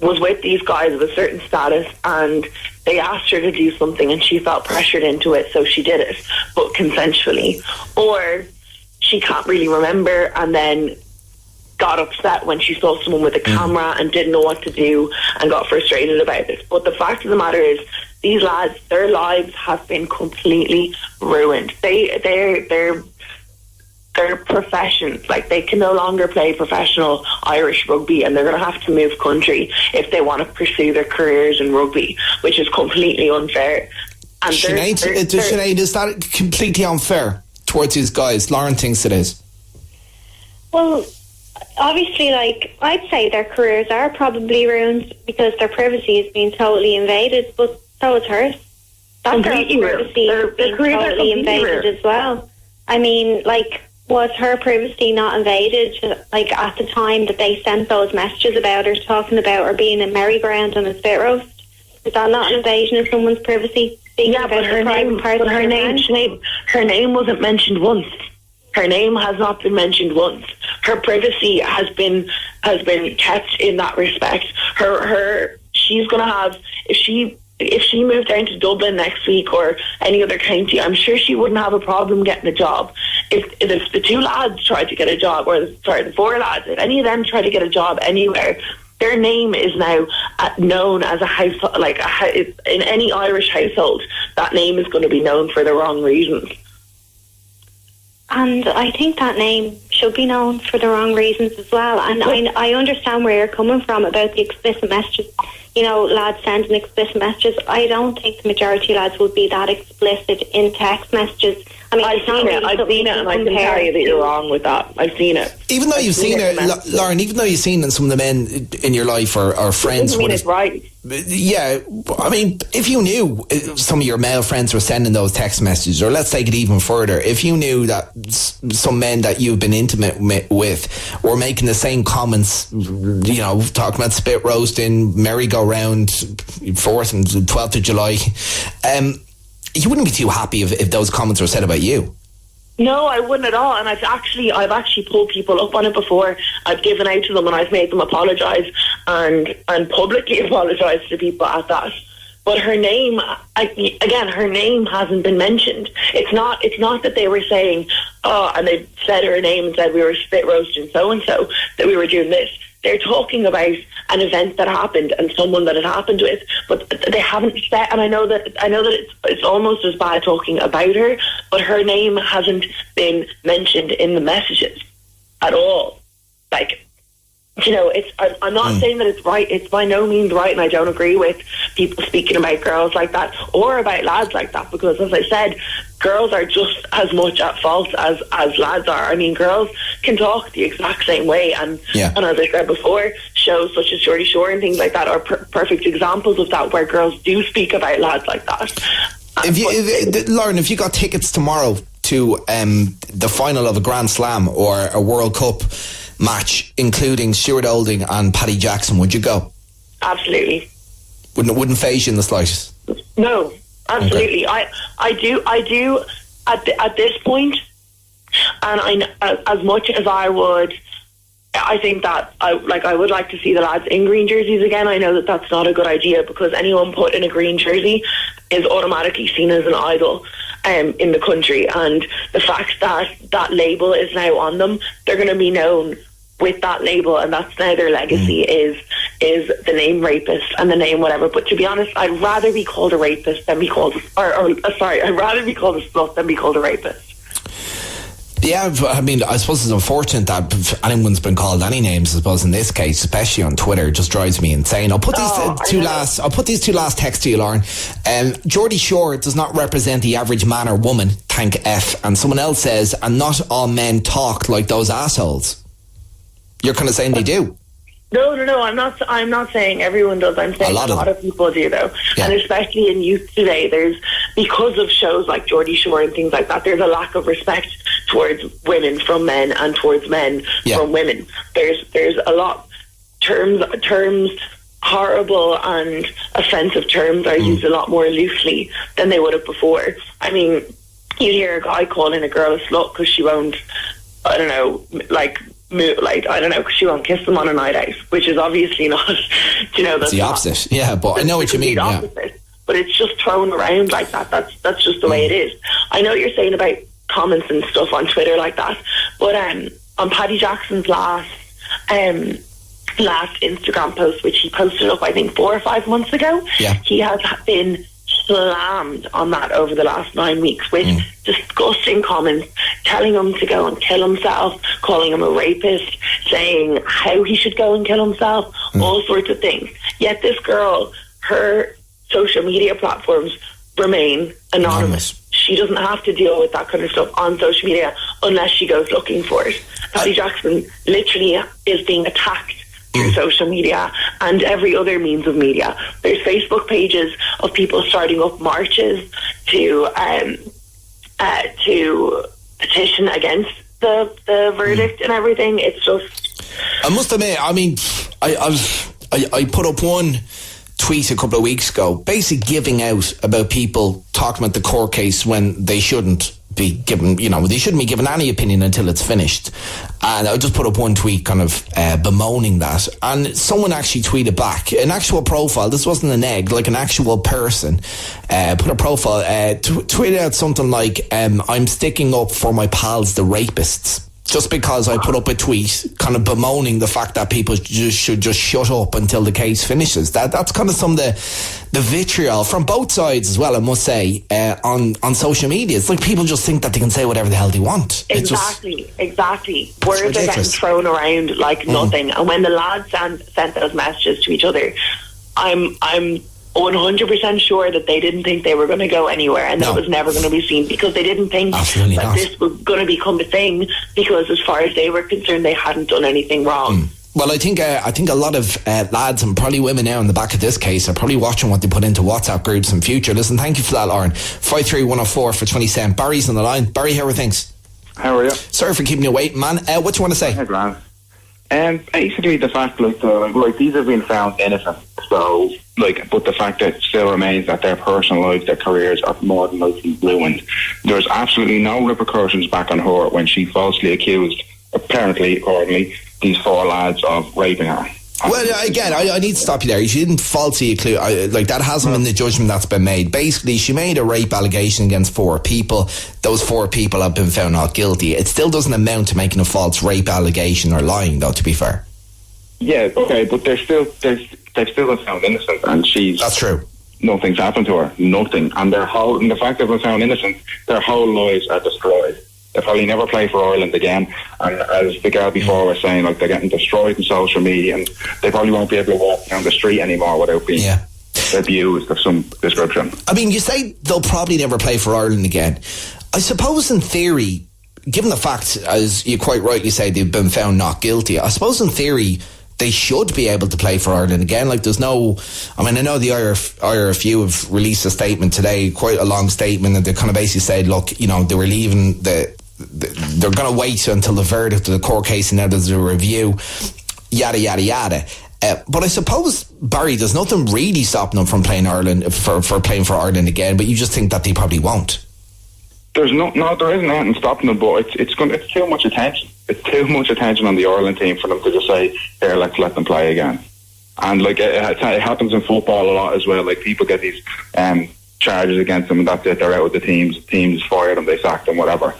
was with these guys of a certain status and they asked her to do something and she felt pressured into it, so she did it, but consensually, or she can't really remember and then got upset when she saw someone with a camera and didn't know what to do and got frustrated about it. But the fact of the matter is, these lads, their lives have been completely ruined. their professions. Like, they can no longer play professional Irish rugby, and they're going to have to move country if they want to pursue their careers in rugby, which is completely unfair. And Sinead, is that completely unfair towards these guys? Lauren thinks it is. Well, obviously, like, I'd say their careers are probably ruined because their privacy is being totally invaded, but so is hers. That girl's privacy is being totally invaded as well. I mean, like, was her privacy not invaded, like, at the time that they sent those messages about her, talking about her being a merry-go-round and a spit roast? Is that not an invasion of someone's privacy? Yeah, but her name wasn't mentioned once. Her name has not been mentioned once. Her privacy has been kept in that respect. She's going to have, if she moved down to Dublin next week or any other county, I'm sure she wouldn't have a problem getting a job. If the two lads tried to get a job, the four lads, if any of them try to get a job anywhere, their name is now known as a household, in any Irish household, that name is going to be known for the wrong reasons. And I think that name should be known for the wrong reasons as well. And I understand where you're coming from about the explicit messages. You know, lads sending explicit messages. I don't think the majority of lads would be that explicit in text messages. I mean, I've seen it, and I can tell you that you're wrong with that. I've seen it. Even though you've seen it, Lauren, even though you've seen some of the men in your life or friends. Doesn't mean it's right. Yeah, I mean, if you knew some of your male friends were sending those text messages, or let's take it even further, if you knew that some men that you've been intimate with were making the same comments, you know, talking about spit roasting, merry-go-round, 4th and 12th of July, you wouldn't be too happy if those comments were said about you. No, I wouldn't at all. And I've actually pulled people up on it before. I've given out to them and I've made them apologise and publicly apologise to people at that. But her name, her name hasn't been mentioned. It's not that they were saying, and they said her name and said we were spit roasting so-and-so, that we were doing this. They're talking about an event that happened and someone that it happened with, but they haven't said. And I know that it's almost as bad talking about her, but her name hasn't been mentioned in the messages at all. Like, you know, I'm not saying that it's right. It's by no means right, and I don't agree with people speaking about girls like that or about lads like that, because, as I said, girls are just as much at fault as lads are. I mean, girls can talk the exact same way, and as I said before, shows such as Geordie Shore and things like that are perfect examples of that, where girls do speak about lads like that. Lauren, if you got tickets tomorrow to the final of a Grand Slam or a World Cup match, including Stuart Olding and Paddy Jackson, would you go? Absolutely. Wouldn't faze you in the slightest? No, absolutely. Okay. I do at this point, and as much as I would, I think that I would like to see the lads in green jerseys again. I know that that's not a good idea, because anyone put in a green jersey is automatically seen as an idol in the country, and the fact that that label is now on them, they're going to be known with that label, and that's now their legacy is the name rapist and the name whatever. But to be honest, I'd rather be called a rapist than be called I'd rather be called a slut than be called a rapist. Yeah, I mean, I suppose it's unfortunate that anyone's been called any names. I suppose in this case, especially on Twitter, it just drives me insane. I'll put these two last texts to you, Lauren. Geordie Shore does not represent the average man or woman. Thank F. And someone else says, and not all men talk like those assholes. You're kind of saying they do. No, I'm not saying everyone does. I'm saying a lot of people do, though. Yeah. And especially in youth today, because of shows like Geordie Shore and things like that, there's a lack of respect towards women from men and towards men from women. There's a lot terms horrible and offensive terms are used a lot more loosely than they would have before. I mean, you hear a guy calling a girl a slut because she won't, I don't know, because she won't kiss them on a night out, which is obviously not, that's the opposite. Yeah, but I know what you mean. Yeah. But it's just thrown around like that. That's just the way it is. I know what you're saying about comments and stuff on Twitter like that, but on Paddy Jackson's last Instagram post, which he posted up I think 4 or 5 months ago, he has been slammed on that over the last 9 weeks with disgusting comments, telling him to go and kill himself, calling him a rapist, saying how he should go and kill himself, all sorts of things. Yet this girl, her social media platforms remain anonymous. She doesn't have to deal with that kind of stuff on social media unless she goes looking for it. Paddy Jackson literally is being attacked through social media and every other means of media. There's Facebook pages of people starting up marches to petition against the verdict and everything. It's just... I must admit, I mean, I put up one tweet a couple of weeks ago, basically giving out about people talking about the court case when they shouldn't be given, they shouldn't be given any opinion until it's finished. And I just put up one tweet kind of bemoaning that, and someone actually tweeted back, an actual profile, this wasn't an egg, like an actual person, put a profile, tweeted out something like, I'm sticking up for my pals, the rapists. Just because I put up a tweet kind of bemoaning the fact that people should just shut up until the case finishes. That's kind of some of the vitriol from both sides as well, I must say, on social media. It's like people just think that they can say whatever the hell they want. Exactly. Words are getting thrown around like nothing. And when the lads sent those messages to each other, I'm 100% sure that they didn't think they were going to go anywhere and that it was never going to be seen, because they didn't think this was going to become a thing, because as far as they were concerned, they hadn't done anything wrong. Well, I think a lot of lads and probably women now in the back of this case are probably watching what they put into WhatsApp groups in future. Listen, thank you for that, Lauren. 53104 for 20 cents. Barry's on the line. Barry, how are things? How are you? Sorry for keeping you waiting, man. What do you want to say? Hey, Grant. Basically, the fact, like these have been found innocent, so, but the fact that it still remains that their personal lives, their careers are more than likely ruined. There's absolutely no repercussions back on her when she falsely accused, apparently, these 4 lads of raping her. Well, again, I need to stop you there. She didn't falsely accuse, that hasn't been the judgment that's been made. Basically, she made a rape allegation against 4 people. Those 4 people have been found not guilty. It still doesn't amount to making a false rape allegation or lying, though, to be fair. Yeah, okay, but they've still been found innocent, and that's true. Nothing's happened to her. Nothing. And the fact they've been found innocent, their whole lives are destroyed. They'll probably never play for Ireland again. And as the girl before was saying, they're getting destroyed in social media, and they probably won't be able to walk down the street anymore without being abused of some description. I mean, you say they'll probably never play for Ireland again. I suppose in theory, given the fact, as you quite rightly say, they've been found not guilty, I suppose in theory they should be able to play for Ireland again. There's no... I mean, I know the IRFU have released a statement today, quite a long statement, and they kind of basically said, look, they were leaving they're going to wait until the verdict of the court case, and now there's a review, yada, yada, yada. But I suppose, Barry, there's nothing really stopping them from playing Ireland, for playing for Ireland again, but you just think that they probably won't. There isn't anything stopping them, but it's too much attention. It's too much attention on the Ireland team for them to just say, here, let's let them play again. And it happens in football a lot as well. People get these charges against them, and that's it, they're out with the teams fire them, they sack them, whatever.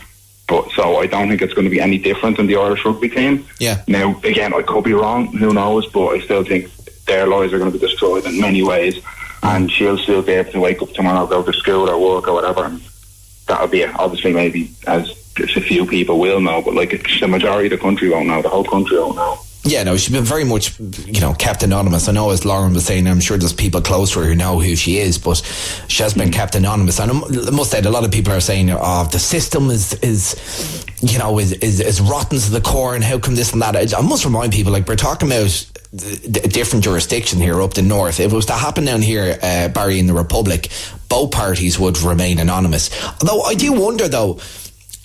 But so I don't think it's going to be any different in the Irish rugby team. Yeah. Now, again, I could be wrong, who knows, but I still think their lives are going to be destroyed in many ways, and she'll still be able to wake up tomorrow, go to school or work or whatever, and that'll be obviously maybe as just a few people will know, but the majority of the country won't know, the whole country won't know. Yeah, no, she's been very much, kept anonymous. I know, as Lauren was saying, I'm sure there's people close to her who know who she is, but she has been kept anonymous. And I must say, a lot of people are saying, the system is rotten to the core, and how come this and that? I must remind people, we're talking about a different jurisdiction here up the north. If it was to happen down here, Barry, in the Republic, both parties would remain anonymous. Although I do wonder, though,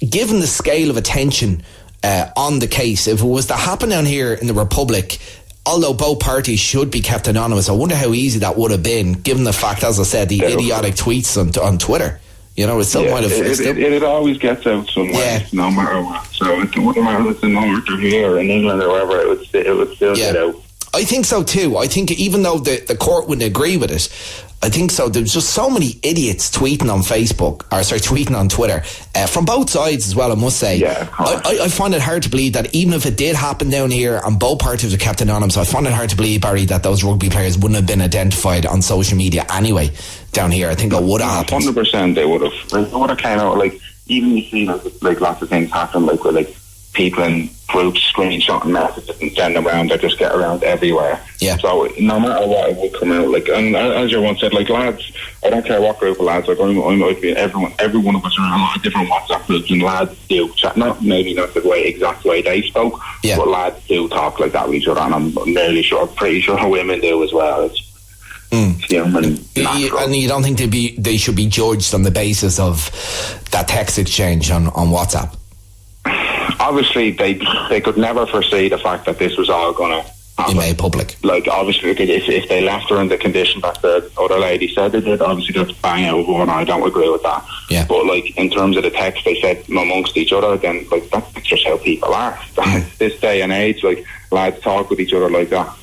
given the scale of attention on the case, if it was to happen down here in the Republic, although both parties should be kept anonymous, I wonder how easy that would have been, given the fact, as I said, the idiotic tweets on Twitter. It still might have... It always gets out somewhere, no matter what. So it wouldn't matter if it's in North or here, in England or wherever, it would still get out. I think so too. I think even though the court wouldn't agree with it, I think so. There's just so many idiots tweeting on tweeting on Twitter, from both sides as well, I must say. Yeah, I find it hard to believe that even if it did happen down here and both parties are kept anonymous, I find it hard to believe, Barry, that those rugby players wouldn't have been identified on social media anyway down here. I think it would have happened. 100% they would have. Like, they would have came out, like, even you see like lots of things happen, like with like people in groups screenshotting messages and sending around, they just get around everywhere. Yeah. So no matter what, it would come out. Like, and as your one said, like, lads, I don't care what group of lads. Like, I might be every one of us are in a lot of different WhatsApp groups, and lads do chat. Maybe not the exact way they spoke, but lads do talk like that with each other, and I'm pretty sure women do as well. It's human. And you don't think they should be judged on the basis of that text exchange on WhatsApp? Obviously, they could never foresee the fact that this was all going to be made public. Like, obviously, if they left her in the condition that the other lady said they did, obviously that's bang out of one. I don't agree with that. Yeah. But, like, in terms of the text they said amongst each other, then, like, that's just how people are. This day and age, like, lads talk with each other like that.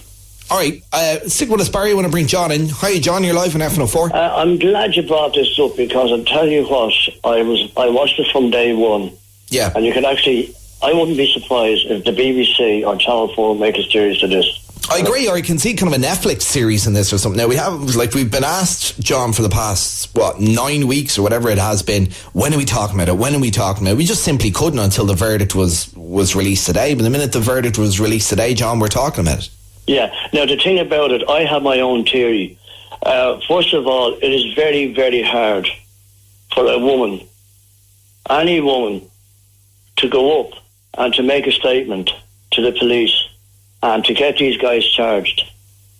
All right, stick with us, Barry. I want to bring John in. Hi, John, you're live on FM104. I'm glad you brought this up, because I'll tell you what, I watched it from day one. Yeah. And you can actually, I wouldn't be surprised if the BBC or Channel 4 make a series to this. I agree, or I can see kind of a Netflix series in this or something. Now, we've been asked, John, for the past, 9 weeks or whatever it has been, when are we talking about it? We just simply couldn't until the verdict was released today. But the minute the verdict was released today, John, we're talking about it. Yeah. Now, the thing about it, I have my own theory. First of all, it is very, very hard for a woman, any woman, to go up and to make a statement to the police and to get these guys charged.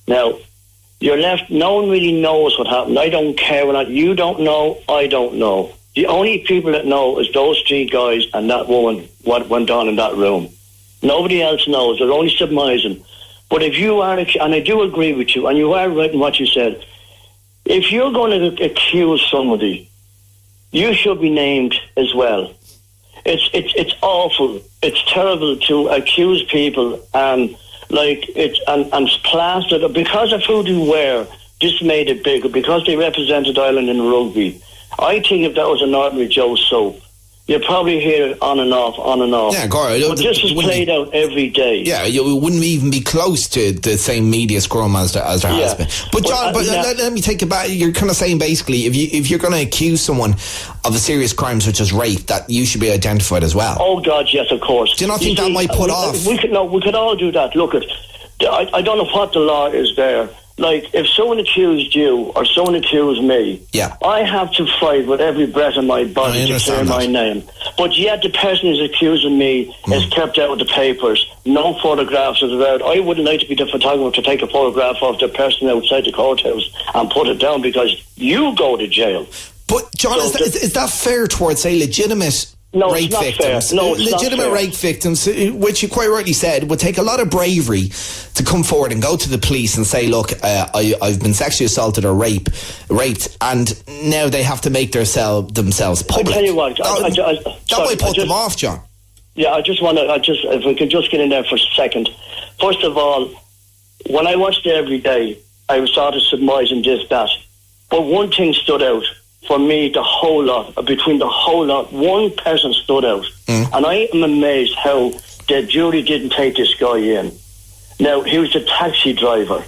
Now, you're left, no one really knows what happened. I don't care. You don't know, I don't know. The only people that know is those three guys and that woman, what went on in that room. Nobody else knows. They're only surmising. But if you are, and I do agree with you, and you are right in what you said, if you're going to accuse somebody, you should be named as well. It's awful. It's terrible to accuse people and plastered because of who they were. This made it bigger because they represented Ireland in rugby. I think if that was an ordinary Joe Soap, you'd probably hear it on and off. Yeah, Gora. But this is played out every day. Yeah, you wouldn't even be close to the same media scrum as there has been. But John, let me take it back. You're kind of saying basically, if you're going to accuse someone of a serious crime such as rape, that you should be identified as well. Oh God, yes, of course. Do you not think that might put off? We could all do that. Look, I don't know what the law is there. Like, if someone accused you or someone accused me, I have to fight with every breath in my body to clear my name. But yet the person who's accusing me is kept out of the papers. No photographs are allowed. I wouldn't like to be the photographer to take a photograph of the person outside the courthouse and put it down because you go to jail. But, John, is that fair towards, say, legitimate rape victims? No, it's legitimate rape victims, which you quite rightly said, would take a lot of bravery to come forward and go to the police and say, look, I've been sexually assaulted or raped, and now they have to make themselves public. I tell you what, that might put them off, John. Yeah, if we could just get in there for a second. First of all, when I watched it every day, I was sort of surmising this, that. But one thing stood out. For me, between the whole lot, one person stood out. And I am amazed how the jury didn't take this guy in. Now, he was a taxi driver.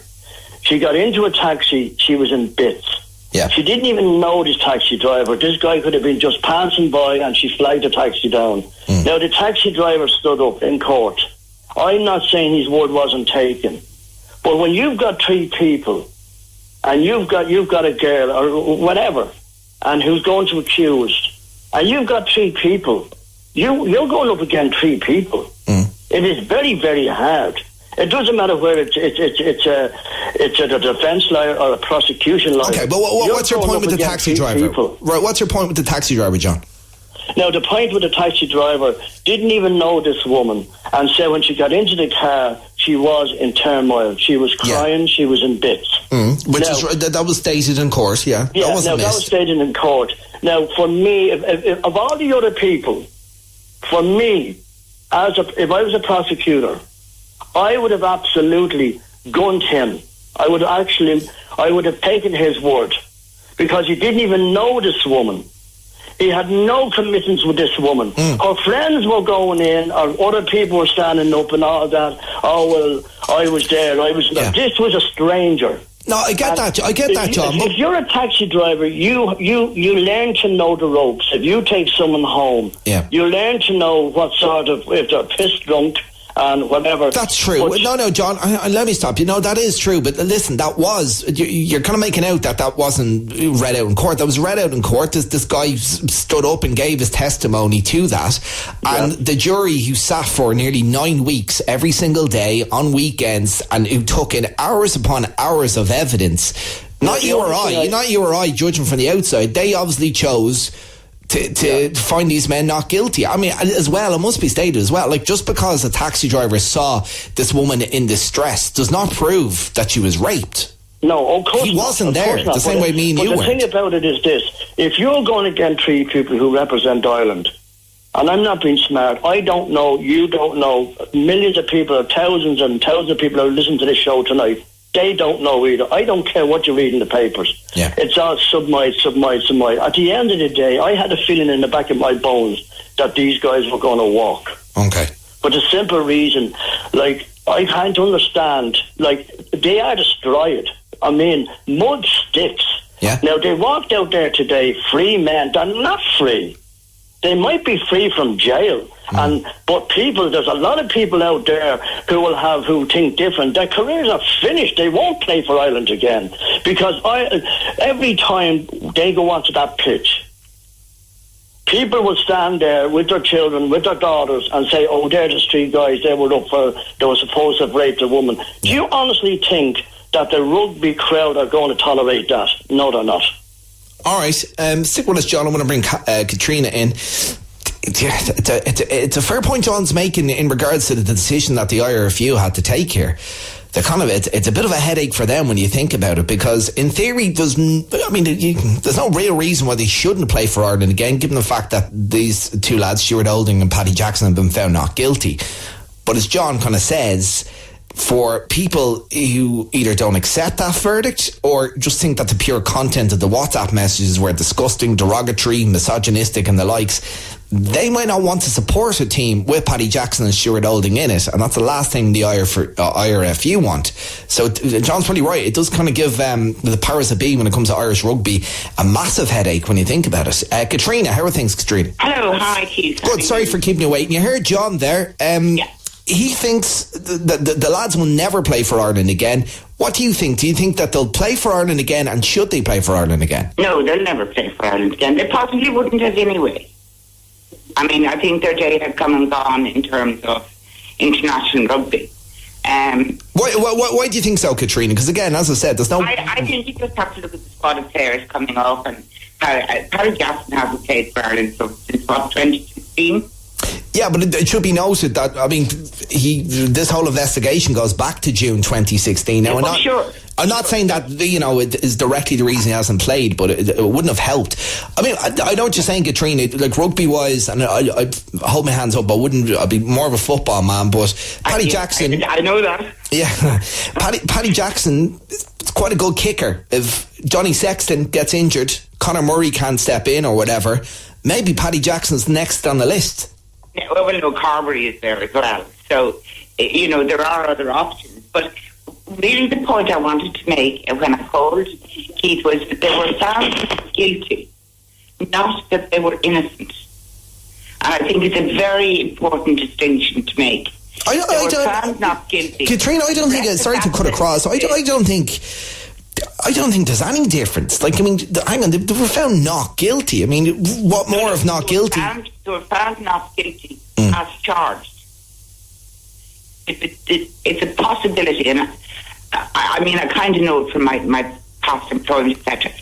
She got into a taxi, she was in bits. Yeah. She didn't even know this taxi driver. This guy could have been just passing by and she flagged the taxi down. Now, the taxi driver stood up in court. I'm not saying his word wasn't taken. But when you've got three people and you've got a girl or whatever, and who's going to accuse, and you've got three people, you're going up against three people. It is very, very hard. It doesn't matter whether it's a defence lawyer or a prosecution lawyer. Okay, but what's your point with the taxi driver? Right, what's your point with the taxi driver, John? Now, the point with the taxi driver, didn't even know this woman, and said when she got into the car, she was in turmoil. She was crying, she was in bits. That was stated in court, that was stated in court. Now, for me, if of all the other people, for me, if I was a prosecutor, I would have absolutely gunned him. I would have taken his word, because he didn't even know this woman. He had no commitments with this woman. Her friends were going in, or other people were standing up and all that. Oh, well, I was there. This was a stranger. No, I get that, John. If you're a taxi driver, you learn to know the ropes. If you take someone home, you learn to know what sort of, if they're pissed drunk and whatever. That's true. No, John, let me stop you. No, that is true. But listen, that was, you're kind of making out that wasn't read out in court. That was read out in court. This guy stood up and gave his testimony to that. And the jury, who sat for nearly 9 weeks every single day on weekends, and who took in hours upon hours of evidence, not you or I judging from the outside, they obviously chose to find these men not guilty. I mean, as well, it must be stated as well, like, just because a taxi driver saw this woman in distress does not prove that she was raped. No, of course he wasn't there, the same way me and you were. But the thing about it is this: if you're going to get 3 people who represent Ireland, and I'm not being smart, I don't know, you don't know, millions of people, thousands and thousands of people who listen to this show tonight, they don't know either. I don't care what you read in the papers. Yeah. It's all submit. At the end of the day, I had a feeling in the back of my bones that these guys were going to walk. Okay. But the simple reason, like, I can't understand, like, they are destroyed. I mean, mud sticks. Yeah. Now, they walked out there today, free men. They're not free. They might be free from jail. But there's a lot of people out there who think different. Their careers are finished. They won't play for Ireland again, because every time they go onto that pitch, people will stand there with their children, with their daughters, and say, "Oh, they're the street guys. They were supposed to have raped a woman." Do you honestly think that the rugby crowd are going to tolerate that? No, they're not. All right, stick with us, John. I want to bring Katrina in. It's a fair point John's making in regards to the decision that the IRFU had to take here. It's a bit of a headache for them when you think about it, because in theory there's no real reason why they shouldn't play for Ireland again, given the fact that these 2 lads, Stuart Olding and Paddy Jackson, have been found not guilty. But as John kind of says, for people who either don't accept that verdict or just think that the pure content of the WhatsApp messages were disgusting, derogatory, misogynistic and the likes, they might not want to support a team with Paddy Jackson and Stuart Olding in it, and that's the last thing the IRFU want. So John's probably right. It does kind of give the powers that be, when it comes to Irish rugby, a massive headache when you think about it. Katrina, how are things, Katrina? Hello, hi Keith. Good, sorry for keeping you waiting. You heard John there. He thinks the lads will never play for Ireland again. What do you think? Do you think that they'll play for Ireland again, and should they play for Ireland again? No, they'll never play for Ireland again. They possibly wouldn't have anyway. I mean, I think their day has come and gone in terms of international rugby. Why do you think so, Katrina? Because again, as I said, there's no... I think you just have to look at the squad of players coming off, and Paddy Jackson hasn't played for Ireland since 2016. Yeah, but it should be noted that, I mean, this whole investigation goes back to June 2016. Now, I'm not saying that, it is directly the reason he hasn't played, but it wouldn't have helped. I mean, I know what you're saying, Katrina, like rugby-wise, and I hold my hands up, I'd be more of a football man, but Paddy Jackson... I know that. Yeah, Paddy Jackson is quite a good kicker. If Johnny Sexton gets injured, Conor Murray can't step in or whatever, maybe Paddy Jackson's next on the list. Yeah, well, no, Carberry is there as well. So, there are other options. But really the point I wanted to make when I called Keith was that they were found guilty, not that they were innocent. And I think it's a very important distinction to make. They were found not guilty. Katrina, I don't think... Sorry to cut across. I don't think there's any difference. Like, I mean, hang on, they were found not guilty. I mean, what more of not guilty? They were found not guilty as charged. It's a possibility, and I mean, I kind of know it from my past employment, etc.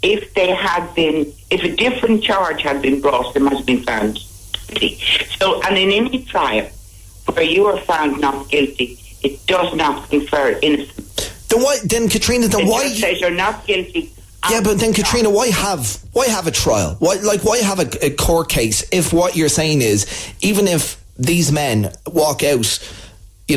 If a different charge had been brought, they might have been found guilty. So, and in any trial where you are found not guilty, it does not confer innocence. Then Katrina, why says you're not guilty? Yeah, but then Katrina, why have a trial? Why have a court case if what you're saying is, even if these men walk out,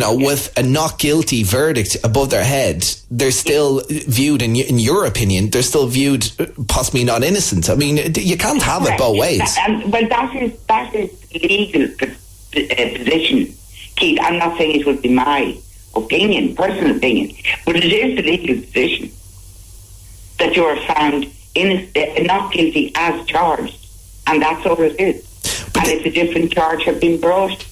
with a not guilty verdict above their head, they're still viewed, in your opinion, they're still viewed possibly not innocent. I mean, you can't have it both ways. Well, that is legal position, Keith. I'm not saying it would be my opinion, personal opinion, but it is the legal position that you are found innocent, not guilty as charged, and that's all it is. And if a different charge had been brought.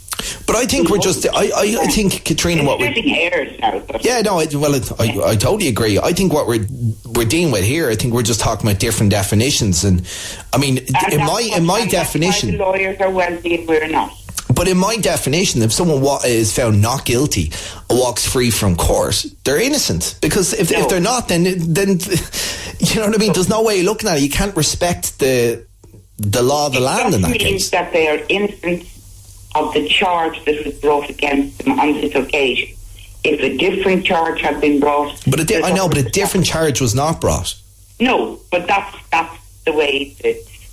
But I think we're just. I think, Katrina, what we're. Hairs now, yeah, no. I totally agree. I think what we're dealing with here. I think we're just talking about different definitions, and I mean, in my definition, the lawyers are wealthy and we're not. But in my definition, if someone is found not guilty and walks free from court, they're innocent. Because if they're not, then you know what I mean. There's no way of looking at it. You can't respect the law of the land in that case. It means that they are innocent of the charge that was brought against them on this occasion. If a different charge had been brought... But a different charge was not brought. No, but that's the way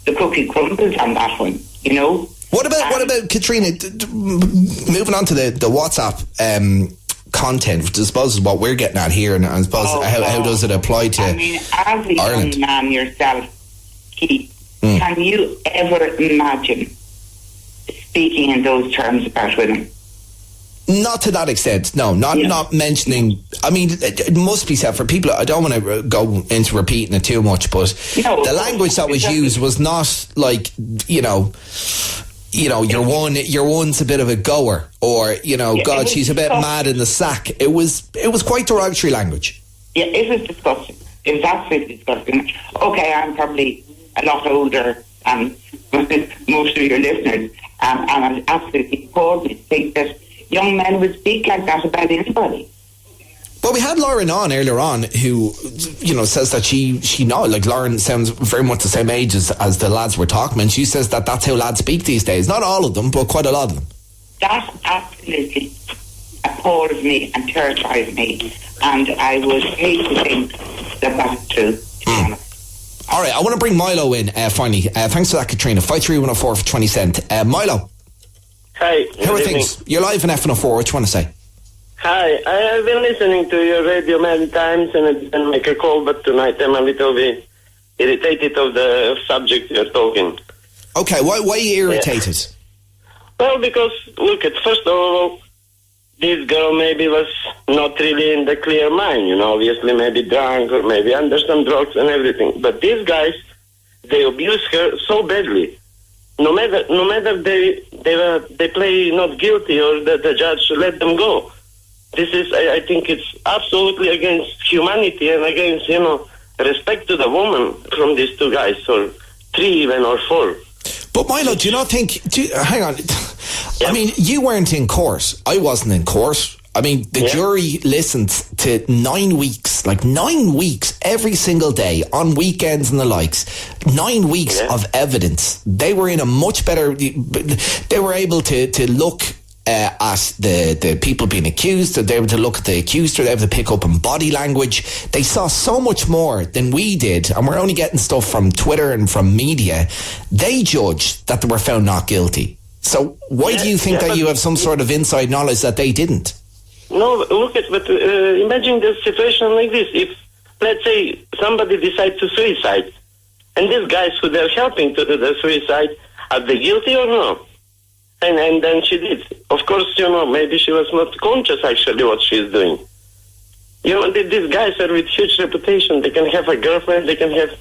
the cookie crumbles on that one, you know? What about Katrina, moving on to the WhatsApp content, which I suppose is what we're getting at here, and I suppose how does it apply to as a Ireland? Young man yourself, Keith, can you ever imagine speaking in those terms about women? Not to that extent, no. Not mentioning. I mean, it must be said for people. I don't want to go into repeating it too much, but the language that was used was not like your one's a bit of a goer, or God, she's a bit mad in the sack. It was quite derogatory language. Yeah, it was disgusting. It was absolutely disgusting. Okay, I'm probably a lot older than most of your listeners, and I'm absolutely appalled to think that young men would speak like that about anybody. Well, we had Lauren on earlier on, who, says that she knows. Like, Lauren sounds very much the same age as the lads we're talking, and she says that that's how lads speak these days. Not all of them, but quite a lot of them. That absolutely appalls me and terrifies me, and I would hate to think that that's true, to be honest. All right, I want to bring Milo in, finally. Thanks for that, Katrina. 53104 for 20 cent. Milo. Hi. How are things? You're live on FM104. What do you want to say? Hi. I have been listening to your radio many times and I didn't make a call, but tonight I'm a little bit irritated of the subject you're talking. Okay, why are you irritated? Yeah. Well, because, look, first of all, this girl maybe was not really in the clear mind, obviously maybe drunk or maybe under some drugs and everything. But these guys, they abuse her so badly. No matter they play not guilty or the judge let them go. This is, I think it's absolutely against humanity and against, respect to the woman from these two guys, or three even, or four. But Milo, do you not think... hang on. I mean, you weren't in court. I wasn't in court. I mean, the jury listened to 9 weeks, like 9 weeks every single day on weekends and the likes. 9 weeks of evidence. They were in a much better... They were able to look at the people being accused. They were able to look at the accused. They were able to pick up on body language. They saw so much more than we did, and we're only getting stuff from Twitter and from media. They judged that they were found not guilty. So why do you think that you have some sort of inside knowledge that they didn't? No, look at, but imagine the situation like this. If, let's say, somebody decides to suicide, and these guys who they're helping to do the suicide, are they guilty or no? And then she did. Of course, maybe she was not conscious actually what she's doing. These guys are with huge reputation. They can have a girlfriend, they can have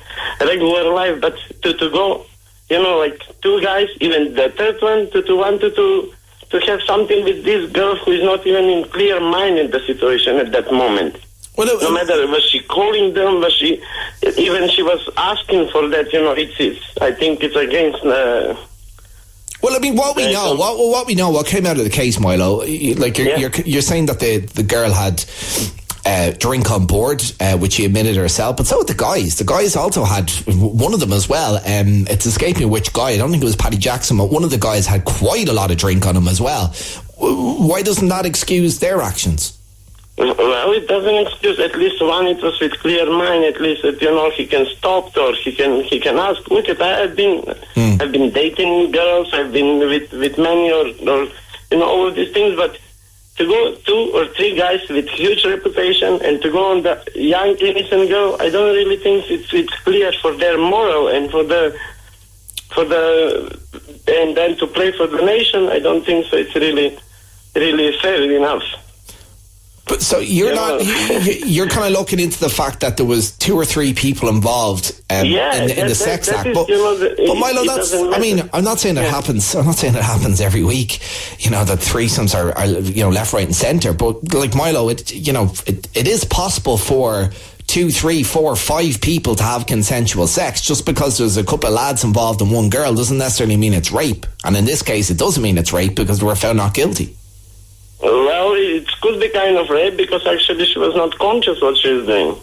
a regular life, but to go, like two guys, even the third one, to have something with this girl who is not even in clear mind in the situation at that moment. Well, no matter was she calling them, she was asking for that. I think it's against. Well, I mean, what we know, what came out of the case, Milo. Like you're saying that the girl had drink on board, which she admitted herself, but so did the guys. The guys also had, one of them as well, it's escaping me which guy, I don't think it was Paddy Jackson, but one of the guys had quite a lot of drink on him as well. Why doesn't that excuse their actions? Well, it doesn't excuse. At least one, it was with clear mind. At least he can stop or he can ask. Look, I've been dating girls. I've been with many or all of these things. But to go 2 or 3 guys with huge reputation and to go on the young innocent girl, I don't really think it's clear for their moral and for the and then to play for the nation. I don't think so. It's really fair enough. But so you're you're kind of looking into the fact that there was 2 or 3 people involved in the sex act. But Milo, I'm not saying it happens. I'm not saying it happens every week. That threesomes are left, right, and centre. But like Milo, it is possible for 2, 3, 4, 5 people to have consensual sex. Just because there's a couple of lads involved and one girl doesn't necessarily mean it's rape. And in this case, it doesn't mean it's rape because they were found not guilty. Well, it could be kind of rape because actually she was not conscious what she was doing.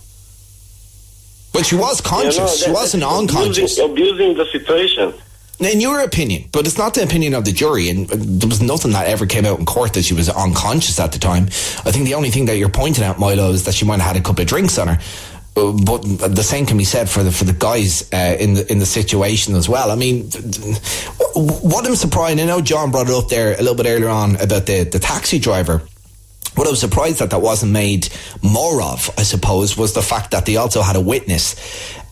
But she was conscious. She wasn't unconscious. Abusing the situation. In your opinion, but it's not the opinion of the jury, and there was nothing that ever came out in court that she was unconscious at the time. I think the only thing that you're pointing at, Milo, is that she might have had a couple of drinks on her. But the same can be said for the guys in the situation as well. I mean, what I'm surprised, I know John brought it up there a little bit earlier on about the taxi driver. What I was surprised that wasn't made more of, I suppose, was the fact that they also had a witness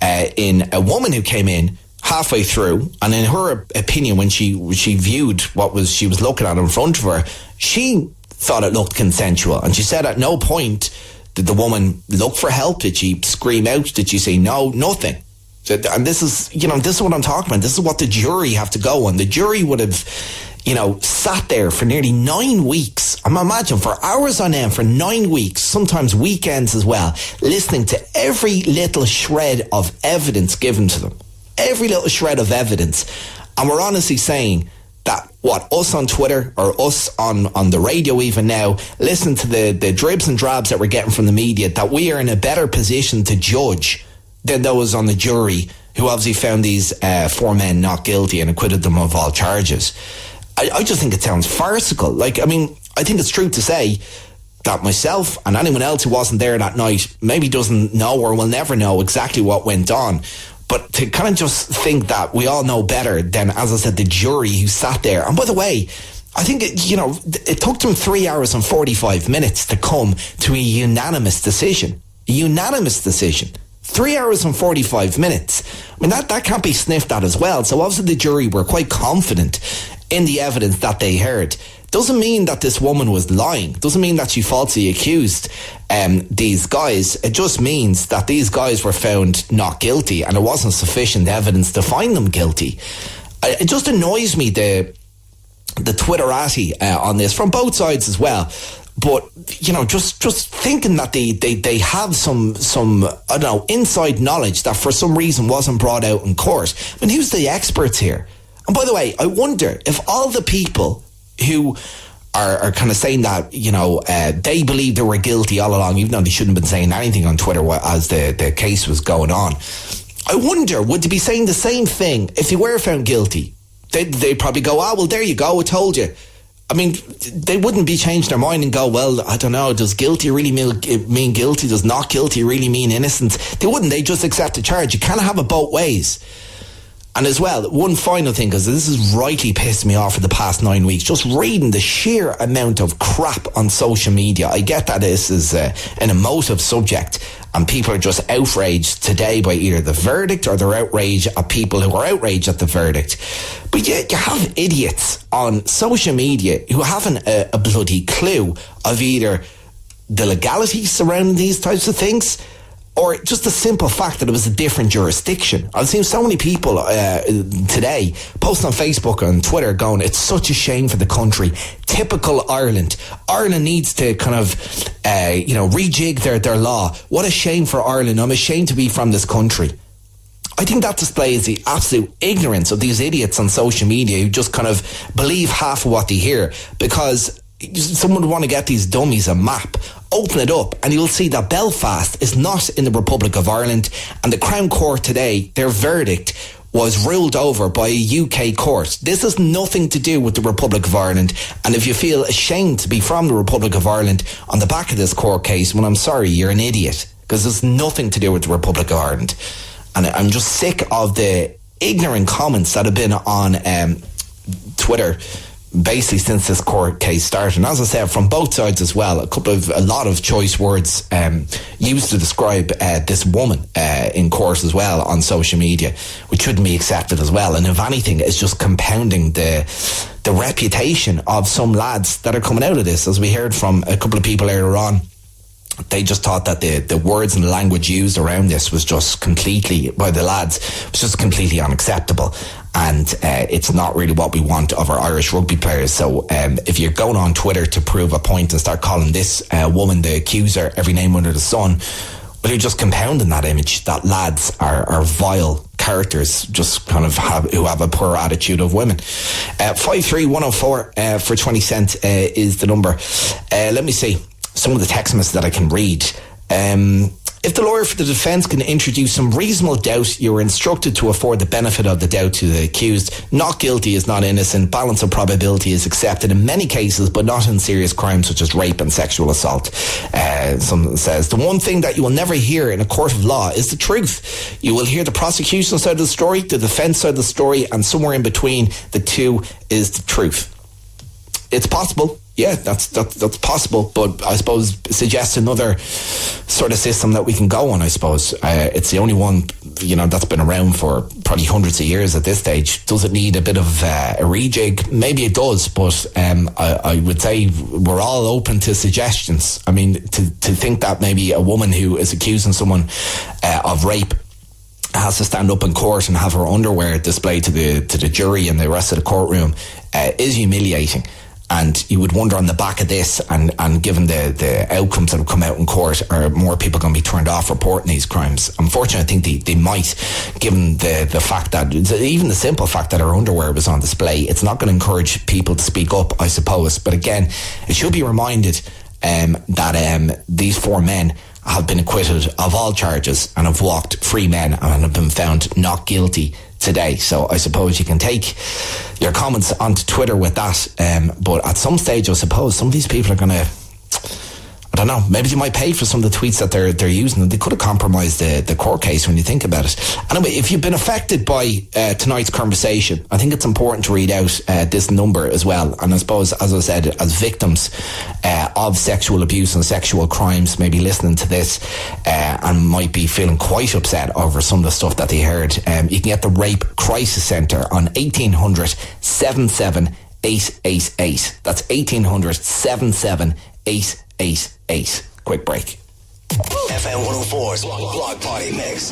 in a woman who came in halfway through, and in her opinion, when she viewed she was looking at in front of her, she thought it looked consensual, and she said at no point did the woman look for help. Did she scream out? Did she say no? Nothing. And this is what I'm talking about. This is what the jury have to go on. The jury would have, sat there for nearly 9 weeks. I'm imagine for hours on end for 9 weeks, sometimes weekends as well, listening to every little shred of evidence given to them. Every little shred of evidence. And we're honestly saying that us on Twitter or us on the radio even now, listening to the dribs and drabs that we're getting from the media, that we are in a better position to judge than those on the jury who obviously found these 4 men not guilty and acquitted them of all charges. I just think it sounds farcical. I think it's true to say that myself and anyone else who wasn't there that night maybe doesn't know or will never know exactly what went on. But to kind of just think that we all know better than, as I said, the jury who sat there. And by the way, I think it took them 3 hours and 45 minutes to come to a unanimous decision. A unanimous decision. 3 hours and 45 minutes. I mean, that can't be sniffed at as well. So obviously the jury were quite confident in the evidence that they heard. Doesn't mean that this woman was lying. Doesn't mean that she falsely accused these guys. It just means that these guys were found not guilty and there wasn't sufficient evidence to find them guilty. It just annoys me, the Twitterati on this, from both sides as well. But, just thinking that they have some I don't know, inside knowledge that for some reason wasn't brought out in court. I mean, who's the experts here? And by the way, I wonder if all the people who are kind of saying that, they believe they were guilty all along, even though they shouldn't have been saying anything on Twitter as the case was going on. I wonder, would they be saying the same thing if they were found guilty? They'd probably go, well, there you go, I told you. I mean, they wouldn't be changing their mind and go, well, I don't know, does guilty really mean guilty? Does not guilty really mean innocent? They wouldn't. They just accept the charge. You can't have it both ways. And as well, one final thing, because this has rightly pissed me off for the past 9 weeks, just reading the sheer amount of crap on social media. I get that this is an emotive subject and people are just outraged today by either the verdict or they're outraged at people who are outraged at the verdict. But you have idiots on social media who haven't a bloody clue of either the legalities surrounding these types of things or just the simple fact that it was a different jurisdiction. I've seen so many people today post on Facebook and Twitter going, it's such a shame for the country. Typical Ireland. Ireland needs to kind of, rejig their law. What a shame for Ireland. I'm ashamed to be from this country. I think that displays the absolute ignorance of these idiots on social media who just kind of believe half of what they hear, because someone would want to get these dummies a map, open it up, and you'll see that Belfast is not in the Republic of Ireland, and the Crown Court today, their verdict was ruled over by a UK court. This has nothing to do with the Republic of Ireland, and if you feel ashamed to be from the Republic of Ireland on the back of this court case, well, I'm sorry, you're an idiot, because there's nothing to do with the Republic of Ireland. And I'm just sick of the ignorant comments that have been on Twitter basically since this court case started. And as I said, from both sides as well, a lot of choice words used to describe this woman in court as well on social media, which shouldn't be accepted as well. And if anything, it's just compounding the reputation of some lads that are coming out of this. As we heard from a couple of people earlier on, they just thought that the words and the language used around this was just completely, by the lads, was just completely unacceptable. And it's not really what we want of our Irish rugby players. So if you're going on Twitter to prove a point and start calling this woman the accuser every name under the sun, well, you're just compounding that image that lads are vile characters, just kind of who have a poor attitude of women. 53104 for 20 cent is the number. Let me see some of the text messages that I can read. If the lawyer for the defence can introduce some reasonable doubt, you are instructed to afford the benefit of the doubt to the accused. Not guilty is not innocent. Balance of probability is accepted in many cases, but not in serious crimes such as rape and sexual assault. Someone says, the one thing that you will never hear in a court of law is the truth. You will hear the prosecution side of the story, the defence side of the story, and somewhere in between the two is the truth. It's possible. Yeah, that's possible, but I suppose suggests another sort of system that we can go on, I suppose. It's the only one, that's been around for probably hundreds of years at this stage. Does it need a bit of a rejig? Maybe it does, but I would say we're all open to suggestions. I mean, to think that maybe a woman who is accusing someone of rape has to stand up in court and have her underwear displayed to the jury and the rest of the courtroom is humiliating. And you would wonder on the back of this, and given the outcomes that have come out in court, are more people going to be turned off reporting these crimes? Unfortunately, I think they might, given the fact that, even the simple fact that her underwear was on display, it's not going to encourage people to speak up, I suppose. But again, it should be reminded that these four men have been acquitted of all charges and have walked free men and have been found not guilty today. So I suppose you can take your comments onto Twitter with that, but at some stage I suppose some of these people are going to, I don't know, maybe they might pay for some of the tweets that they're using. They could have compromised the court case when you think about it. Anyway, if you've been affected by tonight's conversation, I think it's important to read out this number as well. And I suppose, as I said, as victims of sexual abuse and sexual crimes, maybe listening to this and might be feeling quite upset over some of the stuff that they heard, you can get the Rape Crisis Centre on 1800 77 888. That's 1800 77 888. Quick break. FM 104's Block Party Mix.